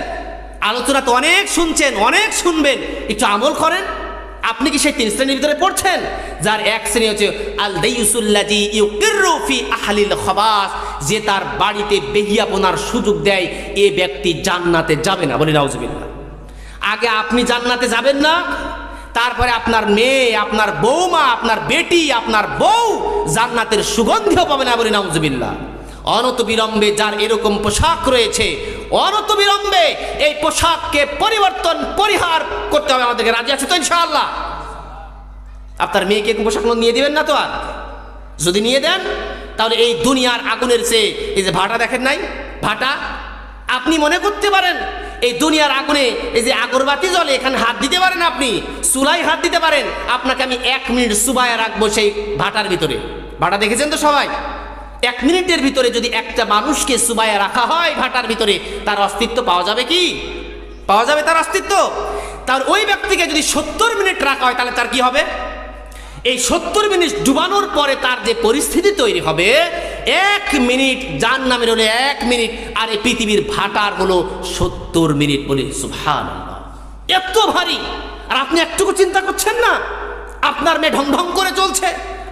আলোচনা তো অনেক শুনছেন, অনেক শুনবেন, একটু আমল করেন। আপনি কি সেই 3 শ্রেণীর ভিতরে পড়ছেন? যার এক শ্রেণী হচ্ছে আল দাইয়ুসুল্লাযী ইউকিররু ফি আহলিল খাবাস, যে তার বাড়িতে বেহিয়াপনার সুযোগ দেয়, এ ব্যক্তি জান্নাতে যাবে না। বলি নাউজুবিল্লাহ। আগে আপনি জান্নাতে যাবেন না, তারপরে আপনার মেয়ে, আপনার বৌমা, আপনার বেটি, আপনার বউ জান্নাতের সুগন্ধিও পাবে না। বলি নাউজুবিল্লাহ। অনতবিলম্বে যার এরকম পোশাক রয়েছে, অনতবিলম্বে এই পোশাককে পরিবর্তন, পরিহার করতে হবে আমাদেরকে। রাজি আছে তো ইনশাআল্লাহ? আপনার মেয়েকে পোশাক নিয়ে দিবেন না তো? আর যদি নিয়ে দেন তাহলে এই দুনিয়ার আগুনের চেয়ে, এই যে ভাটা দেখেন নাই, ভাটা, আপনি মনে করতে পারেন এই দুনিয়ার আগুনে এই যে আগরবাতি জ্বলে, এখানে হাত দিতে পারেন, আপনি চুলাই হাত দিতে পারেন। আপনাকে আমি 1 মিনিট চুবাইয়া রাখবো সেই ভাটার ভিতরে। ভাটা দেখেছেন তো সবাই? 1 মিনিটের ভিতরে যদি একটা মানুষকে চুবাইয়া রাখা হয় ভাটার ভিতরে, তার অস্তিত্ব পাওয়া যাবে কি? পাওয়া যাবে তার অস্তিত্ব? তার ওই ব্যক্তিকে যদি 70 মিনিট রাখা হয়, তাহলে তার কি হবে? এই 70 মিনিট ডুবানোর পরে তার যে পরিস্থিতি তৈরি হবে, 1 মিনিট জাহান্নামের হলো 1 মিনিট, আর এই পৃথিবীর ভাটার হলো 70 মিনিট। বলি সুবহানাল্লাহ। এত ভারী, আর আপনি একটুকু চিন্তা করছেন না? আপনার মেয়ে ঢং ঢং করে চলছে,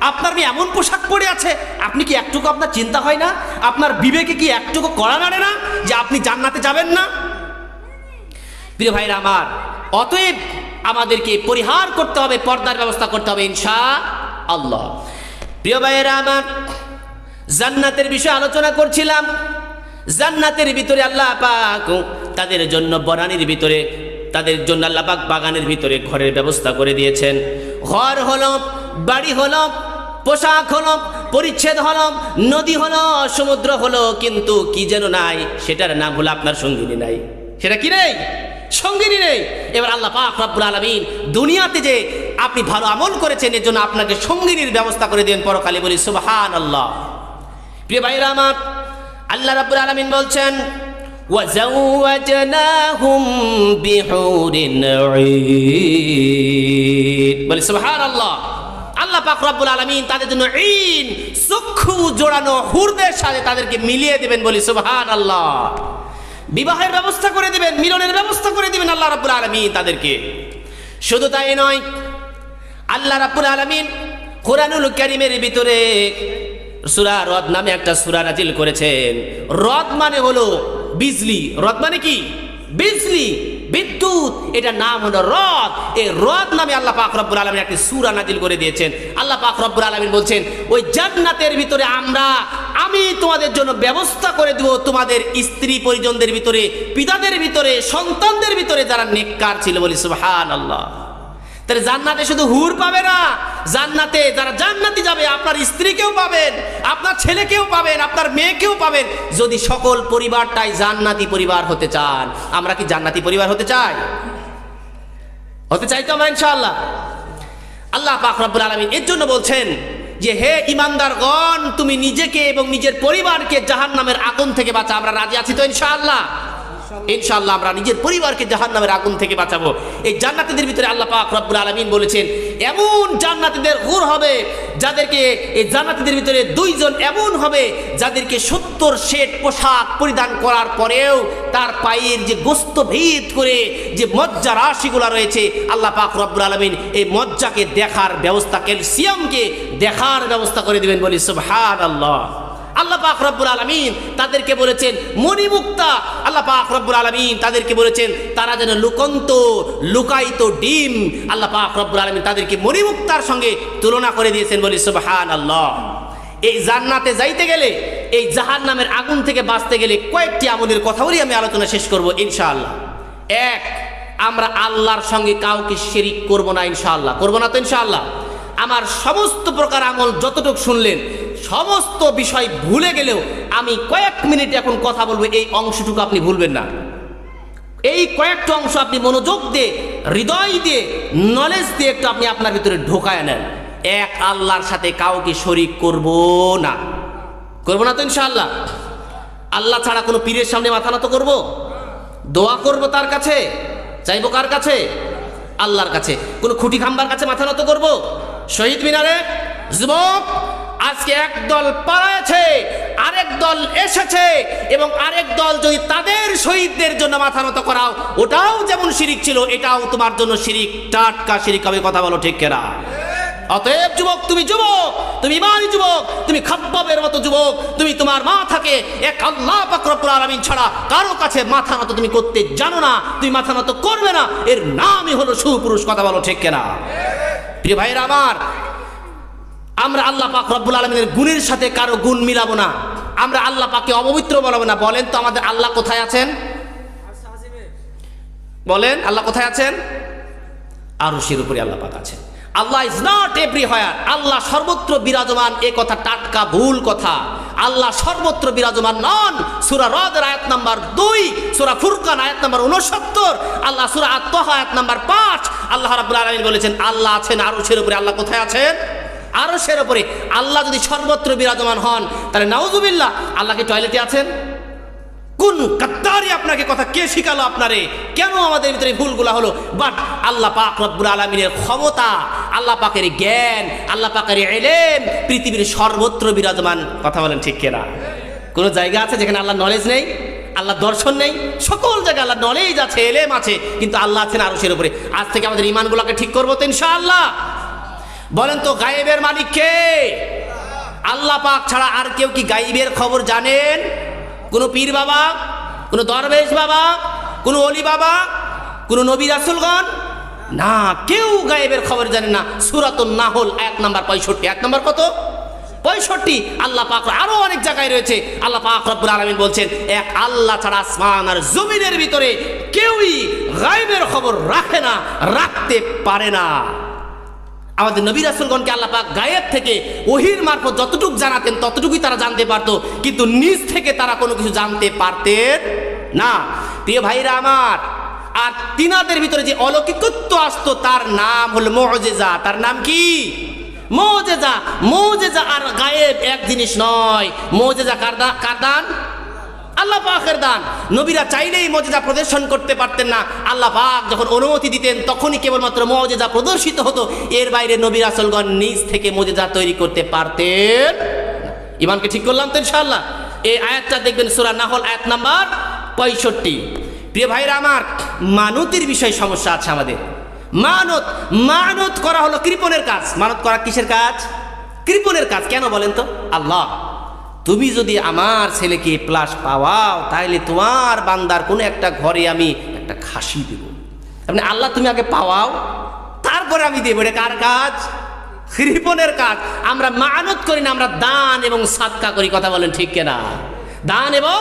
আপনার মেয়ে এমন পোশাক পরে আছে, আপনি কি একটুকু আপনার চিন্তা হয় না? আপনার বিবেকে কি একটুকু কড়া নাড়ে না যে আপনি জান্নাতে যাবেন না? প্রিয় ভাইরা আমার, অতএব আমাদেরকে পরিহার করতে হবে, পর্দার ব্যবস্থা করতে হবে ইনশাআল্লাহ। প্রিয় ভাইরা আমার, জান্নাতের বিষয়ে আলোচনা করছিলাম। জান্নাতের ভিতরে আল্লাহ পাক তাদের জন্য বনানীর ভিতরে তাদের জন্য আল্লাহ পাক বাগানের ভিতরে ঘরের ব্যবস্থা করে দিয়েছেন। ঘর হলো, বাড়ি হলো, পোশাক হলো, পরিচ্ছেদ হলো, নদী হলো, সমুদ্র হলো, কিন্তু কি যেন নাই, সেটার নাম হলো আপনার সঙ্গিনী নাই। সেটা কি নেই? সঙ্গিনী নেই। এবার আল্লাহ পাক রব্বুল আলামিন দুনিয়াতে যে আপনি ভালো আমল করেছেন এর জন্য আপনাকে সঙ্গিনীর ব্যবস্থা করে দেন পরকালে। বলি সুবহানাল্লাহ। প্রিয় ভাইরা আমার, আল্লাহ রাব্বুল আলামিন বলছেন ওয়াজাওয়াজনাহুম বিহুরিন ঈন। বলি সুবহানাল্লাহ। আল্লাহ পাক রব্বুল আলামিন তাদের জন্য ঈন, চক্ষু জোড়ানো হুরদের সাথে তাদেরকে মিলিয়ে দিবেন। বলি সুবহানাল্লাহ। বিবাহের ব্যবস্থা করে দিবেন, মিলনের ব্যবস্থা করে দিবেন আল্লাহ রাব্বুল আলামিন তাদেরকে। শুধু তাই নয়, আল্লাহ রাব্বুল আলামিন কোরআনুল কারীমের ভিতরে সূরা রদ নামে একটা সূরা নাজিল করেছেন। রদ মানে হলো বিজলি। রদ মানে কি? বিজলি, বিদ্যুৎ। এটা নাম হলো রদ। এই রদ নামে আল্লাহ পাক রব্বুল আলামিন একটি সূরা নাজিল করে দিয়েছেন। আল্লাহ পাক রব্বুল আলামিন বলছেন ওই জান্নাতের ভিতরে আমি তোমাদের জন্য ব্যবস্থা করে দেব, তোমাদের স্ত্রী পরিজনদের ভিতরে, পিতাদের ভিতরে, সন্তানদের ভিতরে যারা নেককার ছিল। বলি সুবহানাল্লাহ। তাহলে জান্নাতে শুধু হুর পাবে না, জান্নাতে যারা জান্নাতি যাবে আপনার স্ত্রীকেও পাবেন, আপনার ছেলেকেও পাবেন, আপনার মেয়েকেও পাবেন, যদি সকল পরিবারটাই জান্নাতি পরিবার হতে চান। আমরা কি জান্নাতি পরিবার হতে চাই? হতে চাই তো আমরা ইনশাআল্লাহ। আল্লাহ পাক রব্বুল আলামিন এর জন্য বলছেন যে হে ইমানদারগণ, তুমি নিজেকে এবং নিজের পরিবারকে জাহান্নামের আগুন থেকে বাঁচাও। আমরা রাজি আছি তো ইনশাআল্লাহ? ইনশাআল্লাহ আমরা নিজের পরিবারকে জাহান্নামের আগুন থেকে বাঁচাবো। এই জান্নাতীদের ভিতরে আল্লাহ পাক রব্বুল আলামিন বলেছেন এমন জান্নাতীদের হুর হবে যাদেরকে, এই জান্নাতীদের ভিতরে দুইজন এমন হবে যাদেরকে 70 সেট পোশাক পরিধান করার পরেও তার পায়ের যে গোস্ত ভেদ করে যে মজ্জা রাশিগুলো রয়েছে, আল্লাহ পাক রব্বুল আলামিন এই মজ্জাকে দেখার ব্যবস্থা, ক্যালসিয়ামকে দেখার ব্যবস্থা করে দিবেন। বলি সুবহানাল্লাহ। আল্লাহ পাক রব্বুল আলামিন তাদেরকে বলেছেন মণিমুক্তা। আল্লাহ পাক রব্বুল আলামিন তাদেরকে বলেছেন তারা যেন লুকায়িত ডিম। আল্লাহ পাক রব্বুল আলামিন তাদেরকে মণিমুক্তার সঙ্গে তুলনা করে দিয়েছেন। বলি সুবহানাল্লাহ। এই জান্নাতে যাইতে গেলে, এই জাহান্নামের আগুন থেকে বাঁচতে গেলে কয়েকটি আমলের কথা বলি, আমি আলোচনা শেষ করব ইনশাআল্লাহ। এক, আমরা আল্লাহর সঙ্গে কাউকে শিরিক করব না ইনশাআল্লাহ। করব না তো ইনশাআল্লাহ? আমার সমস্ত প্রকার আমল যতটুকু শুনলেন, সমস্ত বিষয় ভুলে গেলেও আমি কয়েক মিনিট এখন কথা বলবো, এই অংশটুকু আপনি ভুলবেন না। এই কয়েকটা অংশ আপনি মনোযোগ দিয়ে, হৃদয় দিয়ে, নলেজ দিয়ে একটু আপনি আপনার ভিতরে ঢোকায় নেন। এক, আল্লাহর সাথে কাউকে শরীক করব না। করবো না তো ইনশাআল্লাহ? আল্লাহ ছাড়া কোনো পীরের সামনে মাথা নত করব? দোয়া করব তার কাছে? চাইবো কার কাছে? আল্লাহর কাছে। কোনো খুঁটি খাম্বার কাছে মাথা নত করব? শহীদ মিনারে? যুবক, আজকে এক দল পালায়েছে, আরেক দল এসেছে, এবং আরেক দল যদি তাদের শহীদদের জন্য মাথা নত করাও, ওটাও যেমন শিরিক ছিল, এটাও তোমার জন্য শিরিক, টাটকা শিরিক হবে। কথা বলো ঠিক কিনা? অতএব যুবক, তুমি ঈমানি যুবক, তুমি খাব্বাবের মতো যুবক, তুমি তোমার মাথাকে এক আল্লাহ পাক রব্বুল আলামিন ছাড়া কারো কাছে মাথা নত তুমি করতে জানো না, তুমি মাথা নত করবে না, এর নামই হলো সুপুরুষ। কথা বলো ঠিক কিনা? প্রিয় ভাইরা আমার, আমরা আল্লাহ পাক রব্বুল আলামিনের গুণের সাথে কারো গুণ মিলাবো না, আমরা আল্লাহ পাককে অপবিত্র বলবো না। বলেন তো আমাদের আল্লাহ কোথায় আছেন? বলেন আল্লাহ কোথায় আছেন? আরশের উপরে আল্লাহ পাক আছেন। আল্লাহ ইজ নট এভরিহোয়ার। আল্লাহ সর্বত্র বিরাজমান, এ কথা টাটকা ভুল কথা। আল্লাহ সর্বত্র বিরাজমান নন। সূরা রদের আয়াত নাম্বার 2, সূরা ফুরকান আয়াত নাম্বার 69, আল্লাহ সূরা আত-তাহা আয়াত নাম্বার 5, আল্লাহ রাব্বুল আলামিন বলেছেন আল্লাহ আছেন আরশের উপরে। আল্লাহ কোথায় আছেন? আরশের উপরে। আল্লাহ যদি সর্বত্র বিরাজমান হন, তাহলে নাউজুবিল্লাহ, আল্লাহ কি টয়লেটে আছেন? কোন গাদ্দারি আপনাকে কথা কে শিখালো আপনারে? কেন আমাদের ভিতরে ভুলগুলা হলো? বাট আল্লাহ পাক রব্বুল আলামিনের ক্ষমতা, আল্লাহ পাকের জ্ঞান, আল্লাহ পাকের ইলম পৃথিবীর সর্বত্র বিরাজমান। কথা বলেন ঠিক কিনা? কোন জায়গা আছে যেখানে আল্লাহ নলেজ নেই, আল্লাহ দর্শন নেই? সকল জায়গায় আল্লাহ নলেজ আছে, ইলম আছে, কিন্তু আল্লাহ আছেন আরশের উপরে। আজ থেকে আমাদের ঈমানগুলোকে ঠিক করবো তো ইনশাআল্লাহ? বলেন তো গায়েবের মালিক কে? আল্লাহ পাক ছাড়া আর কেউ কি গায়েবের খবর জানেন? কোনো পীর বাবা, কোনো দরবেশ বাবা, কোনো অলি বাবা, কোনো নবী রাসূলগণ? না, কেউ গায়েবের খবর জানে না। সূরাতুন নাহল আয়াত নাম্বার 65। এক নাম্বার কত? 65 আল্লাহ পাক আরো অনেক জায়গায় রয়েছে। আল্লাহ পাক রব্বুল আলামিন বলছেন, এক আল্লাহ ছাড়া আসমান আর জমিনের ভিতরে কেউই গায়বের খবর রাখে না, রাখতে পারে না। আমাদের নবী রাসূলগণকে আল্লাহ পাক গায়েব থেকে ওহীর মারফত যতটুকু জানাতেন ততটুকুই তারা জানতে পারতো, কিন্তু নিজ থেকে তারা কোনো কিছু জানতে পারতেন না। প্রিয় ভাইরা আমার, আর তিনাদের ভিতরে যে অলৌকিকত্ব আসতো তার নাম হলো মুজিজা। তার নাম কি? মুজিজা। মুজিজা আর গায়েব এক জিনিস নয়। মুজিজা কার দান? আল্লাহ পাকের দান। নবীরা চাইলেই মুজিজা প্রদর্শন করতে পারতেন না। আল্লাহ পাক যখন অনুমতি দিতেন তখনই কেবলমাত্র মুজিজা প্রদর্শিত হতো, এর বাইরে নবী রাসূলগণ নিজ থেকে মুজিজা তৈরি করতে পারতেন। ইমানকে ঠিক করলাম তো ইনশাআল্লাহ। এই আয়াতটা দেখবেন সূরা নাহল আয়াত নাম্বার 65। প্রিয় ভাইরা আমার, মানতের বিষয়ে সমস্যা আছে আমাদের। মানত করা হলো কৃপণের কাজ। মানত করা কিসের কাজ? কৃপণের কাজ। কেন বলেন তো? আল্লাহ, তুমি যদি আমার ছেলেকে প্লাস পাওয়াও তাহলে তোমার বান্দার কোনো একটা ঘরে আমি একটা খাসি দেব। মানে আল্লাহ তুমি আগে পাওয়াও তারপরে আমি দেব। এটা কার কাজ? কৃপণের কাজ। আমরা মানত করি না, আমরা দান এবং সাদকা করি। কথা বলেন ঠিক কিনা? দান এবং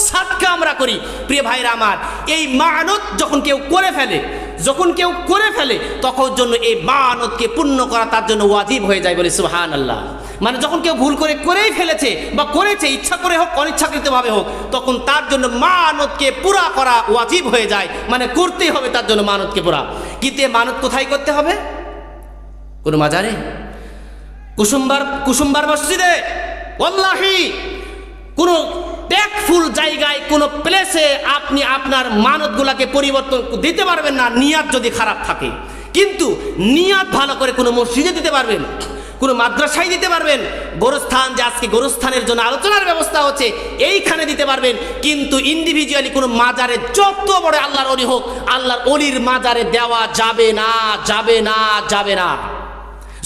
সাদকা আমরা করি। প্রিয় ভাইরা আমার, এই মানত যখন কেউ করে ফেলে তখন জন্য এই মানতকে পূর্ণ করা তার জন্য ওয়াজিব হয়ে যায়। বলে সুবহানাল্লাহ। মানে যখন কেউ ভুল করেই ফেলেছে বা করেছে, ইচ্ছা করে হোক অনিচ্ছাকৃতভাবে হোক, তখন তার জন্য মানতকে পুরা করা ওয়াজিব হয়ে যায়। মানে করতেই হবে তার জন্য মানতকে পুরা। কিন্তু এই মানত কোথায় করতে হবে? কোনো মাজারে, কুসুমবার মসজিদে, ওয়াল্লাহি কোনো ট্যাগফুল জায়গায়, কোনো প্লেসে আপনি আপনার মানতগুলাকে পরিবর্তন দিতে পারবেন না, নিয়াত যদি খারাপ থাকে। কিন্তু নিয়াত ভালো করে কোনো মসজিদে দিতে পারবেন, কোনো মাদ্রাসায় দিতে পারবেন, গোরস্থান, যে আজকে গোরস্থানের জন্য আলোচনার ব্যবস্থা হচ্ছে, এইখানে দিতে পারবেন। কিন্তু ইন্ডিভিজুয়ালি কোনো মাজারে, যত বড় আল্লাহর ওলি হোক, আল্লাহর ওলির মাজারে দেওয়া যাবে না, যাবে না, যাবে না।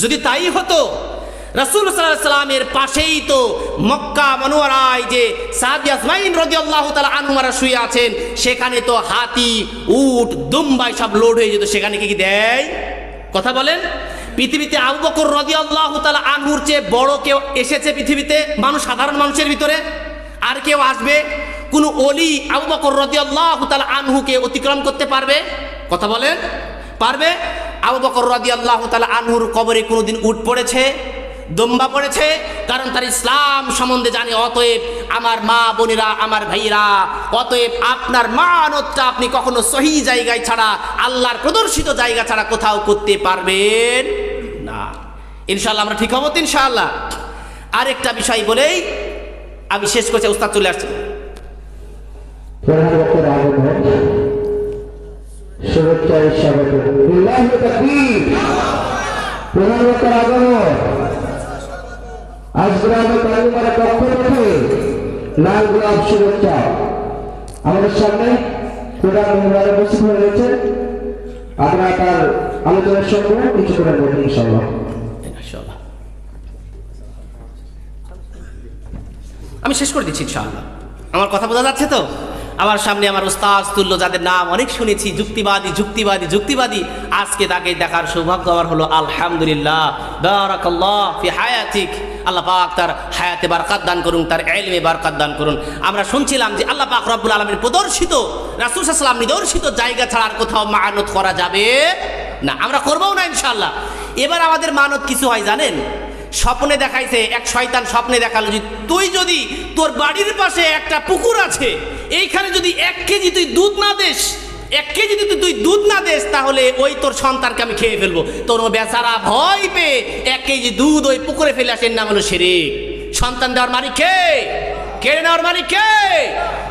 যদি তাই হতো, রাসূল সাল্লাল্লাহু আলাইহি সাল্লামের পাশেই তো মক্কা মনোয়ারায় যে সাহাবী আজমাইন রাদিয়াল্লাহু তাআলা আনহুরা শুয়ে আছেন, সেখানে তো হাতি, উট, দুম্বাই সব লোড হয়ে যেত। সেখানে কি দেয়? কথা বলেন। পৃথিবীতে আবু বকর রাদিয়াল্লাহু তাআলা আনহুর চেয়ে বড় কেউ এসেছে পৃথিবীতে? সাধারণ মানুষের ভিতরে আর কেউ আসবে? কোন ওলি আবু বকর রাদিয়াল্লাহু তাআলা আনহুকে অতিক্রম করতে পারবে? কথা বলেন, পারবে? আবু বকর রাদিয়াল্লাহু তাআলা আনহুর কবরে কোনোদিন উট পড়েছে, দম্বা পড়েছে? কারণ তার ইসলাম সম্বন্ধে জানে। অতএব আমার মা বোনেরা, আমার ভাইরা, অতএব আপনার মানতটা আপনি কখনো সহি জায়গায় ছাড়া, আল্লাহর প্রদর্শিত জায়গা ছাড়া কোথাও করতে পারবেন না। ইনশাআল্লাহ আমরা ঠিক হবো তো ইনশাআল্লাহ। আরেকটা বিষয় বলেই আমি শেষ করছি, উস্তাদ চলে আসছে। লাল গোলাপ শুভেচ্ছা আমাদের সামনে প্রধান মেহমান উপস্থিত হয়ে রয়েছে। আপনারা তার আলোচনার সঙ্গে কিছু করে বলবেন ইনশাআল্লাহ। আমি শেষ করে দিচ্ছি ইনশাআল্লাহ। আমার কথা বোঝা যাচ্ছে তো? আমার সামনে আমার উস্তাদ তুল্য, যাদের নাম অনেক শুনেছি, যুক্তিবাদী, আজকে তাকে দেখার সৌভাগ্য আমার হলো। আলহামদুলিল্লাহ, বারাকাল্লাহ ফি হায়াতিক। আল্লাহ পাক তার হায়াতে বারকাত দান করুন, তার ইলমে বারকাত দান করুন। আমরা শুনছিলাম যে আল্লাহ পাক রব্বুল আলামিন প্রদর্শিত, রাসূল সাল্লাল্লাহু আলাইহি ওয়াসাল্লাম নিদর্শিত জায়গা ছাড়া আর কোথাও মানত করা যাবে না। আমরা করবও না ইনশাআল্লাহ। এবার আমাদের মানত কিছু হয় জানেন? স্বপ্নে দেখাইছে, এক শয়তান স্বপ্নে দেখালো যে তুই যদি তোর বাড়ির পাশে একটা পুকুর আছে, এইখানে যদি 1 কেজি তুই দুধ না দেস, 1 কেজি যদি তুই দুধ না দেস, তাহলে ওই তোর সন্তানকে আমি খেয়ে ফেলবো। তোর বেচারা ভয় পেয়ে 1 কেজি দুধ ওই পুকুরে ফেলে আসেন, নাম হলো শিরক। সন্তান দেওয়ার মালিক কে? কেড়ে নেওয়ার মালিক কে?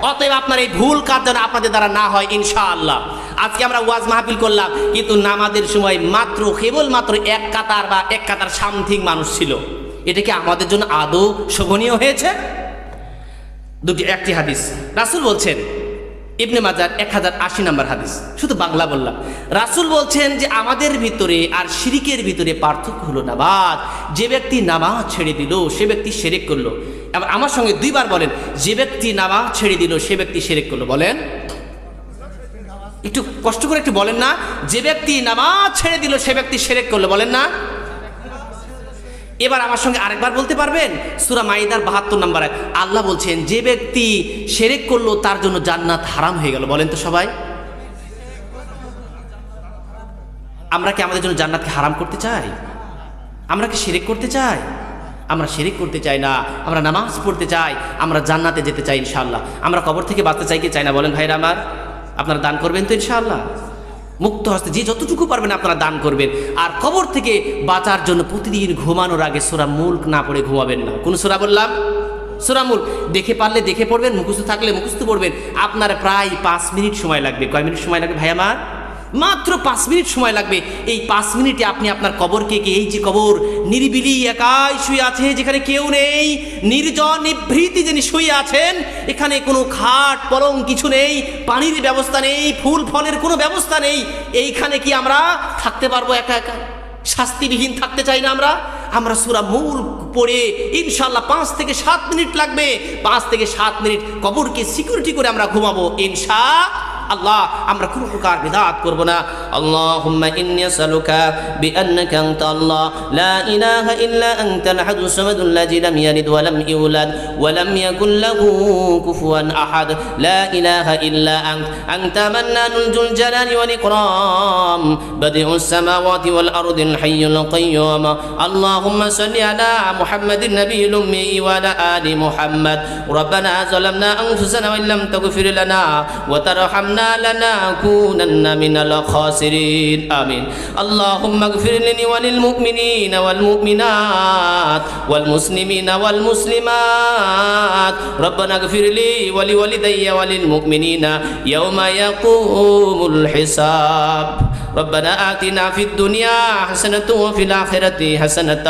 অতএব আপনার এই ভুল কাজ যেন আপনাদের দ্বারা না হয় ইনশাআল্লাহ। আজকে আমরা ওয়াজ মাহফিল করলাম, কিন্তু নামাজের সময় কেবলমাত্র 1 কাতার বা 1 কাতার সামথিং মানুষ ছিল। এটা কি আমাদের জন্য আদৌ শোভনীয় হয়েছে? একটি হাদিস রাসূল বলছেন, ইবনে মাজাহ 1080 নম্বর হাদিস, শুধু বাংলা বললাম। রাসূল বলছেন যে আমাদের ভিতরে আর শিরিকের ভিতরে পার্থক্য হলো নামাজ। যে ব্যক্তি নামাজ ছেড়ে দিল সে ব্যক্তি শিরক করলো। আমার সঙ্গে 2 বার বলেন, যে ব্যক্তি নামাজ ছেড়ে দিল সে ব্যক্তি শিরক করলো। বলেন, একটু কষ্ট করে একটু বলেন না। যে ব্যক্তি নামাজ ছেড়ে দিল সে ব্যক্তি শিরক করলো, বলেন না। এবার আমার সঙ্গে আরেকবার বলতে পারবেন? সূরা মাইদার 72 নম্বর আয়াত আল্লাহ বলছেন, যে ব্যক্তি শিরক করলো তার জন্য জান্নাত হারাম হয়ে গেল। বলেন তো সবাই, আমরা কি আমাদের জন্য জান্নাতকে হারাম করতে চাই? আমরা কি শিরক করতে চাই? আমরা শিরক করতে চাই না, আমরা নামাজ পড়তে চাই, আমরা জান্নাতে যেতে চাই ইনশাআল্লাহ। আমরা কবর থেকে বাঁচতে চাই কি চাই না বলেন ভাইরা আমার? আপনারা দান করবেন তো ইনশাআল্লাহ? মুক্ত হস্তে যে যতটুকু পারবেন আপনারা দান করবেন। আর কবর থেকে বাঁচার জন্য প্রতিদিন ঘুমানোর আগে সূরা মুলক না পড়ে ঘুমাবেন না। কোন সূরা বললাম? সূরা মুলক। দেখে পারলে দেখে পড়বেন, মুখস্থ থাকলে মুখস্থ পড়বেন। আপনার প্রায় 5 মিনিট সময় লাগবে। কয় মিনিট সময় লাগবে ভাই আমার? মাত্র 5 মিনিট সময় লাগবে। এই 5 মিনিটে আপনি আপনার কবরকে, এই যে কবর নিরিবিলি একাই শুয়ে আছে, যেখানে কেউ নেই, নির্জন নিভৃতি যিনি শুয়ে আছেন, এখানে কোনো খাট পলং কিছু নেই, পানির ব্যবস্থা নেই, ফুল ফলের কোনো ব্যবস্থা নেই, এইখানে কি আমরা থাকতে পারবো একা একা? শাস্তিবিহীন থাকতে চাই না আমরা? আমরা সূরা মুলক পড়ে ইনশাআল্লাহ 5 থেকে 7 মিনিট লাগবে। 5 থেকে 7 মিনিট কবরকে সিকিউরিটি করে আমরা ঘুমাবো ইনশাআল্লাহ। আমরা কোনো প্রকার বিদআত করব না। আল্লাহুম্মা ইন্নী আসআলুকা বিআন্নাকা আনতা আল্লাহ লা ইলাহা ইল্লা আনতাল আহাদুস সামাদুল লাযী লাম ইয়ালিদ ওয়া লাম ইউলাদ ওয়া লাম ইয়াকুল লাহু কুফুয়ান আহাদ লা ইলাহা ইল্লা আনতা মান্নানুল জুল জালালি ওয়াল ইকরাম বাদিউস সামাওয়াতি ওয়াল আরদিল হাইয়ুল কাইয়্যুম আল্লাহুম্মা সাল্লি আলা মুহাম্মাদিন নাবিয়্যিল উম্মি ওয়া আলা আলি মুহাম্মাদ রাব্বানা যালামনা আনফুসানা ওয়া ইল্লাম তাগফির লানা ওয়া তারহামনা لنكونن من الخاسرين آمين اللهم اغفر لي وللمؤمنين والمؤمنات والمسلمين والمسلمات ربنا اغفر لي ولوالدي وللمؤمنين يوم يقوم الحساب ربنا آتنا في الدنيا حسنة وفي الآخرة حسنة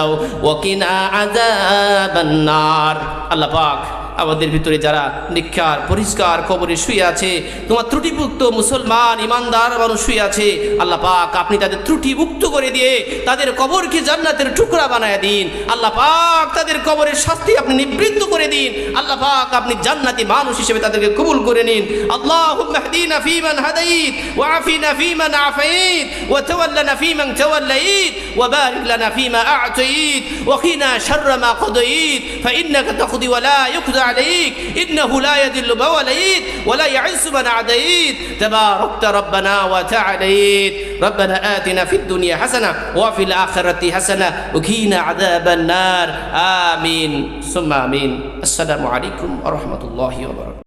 وقنا عذاب النار الله পাক আমাদের ভিতরে যারা নিখার পরিষ্কার কবরে শুয়ে আছে, তোমার ত্রুটিমুক্ত মুসলমান ইমানদার মানুষ শুয়ে আছে, আল্লাহ পাক আপনি তাদের ত্রুটিমুক্ত করে দিয়ে তাদের কবরকে জান্নাতের টুকরা বানায় দিন। আল্লাহ পাক তাদের কবরের শাস্তি আপনি নিবৃত্ত করে দিন। আল্লাহ পাক আপনি জান্নাতি মানুষ হিসেবে তাদেরকে কবুল করে নিন। আল্লাহুম্মা হদিনা ফীমান হাদাইত ওয়া আফিনা ফীমান আফাইত ওয়া তাওয়াল্লানা ফীমান তাওয়াল্লাইত ওয়া বারিক লানা ফীমা আ'তাইত ওয়া কিনা শাররা মা কাদাইত ফাইন্নাকা তাকদি ওয়া লা ইউকদা عليك إنه لا يذل من وليت ولا يعز من عاديت تباركت ربنا وتعاليت ربنا آتنا في الدنيا حسنة وفي الآخرة حسنة وقنا عذاب النار آمين ثم آمين السلام عليكم ورحمة الله وبركاته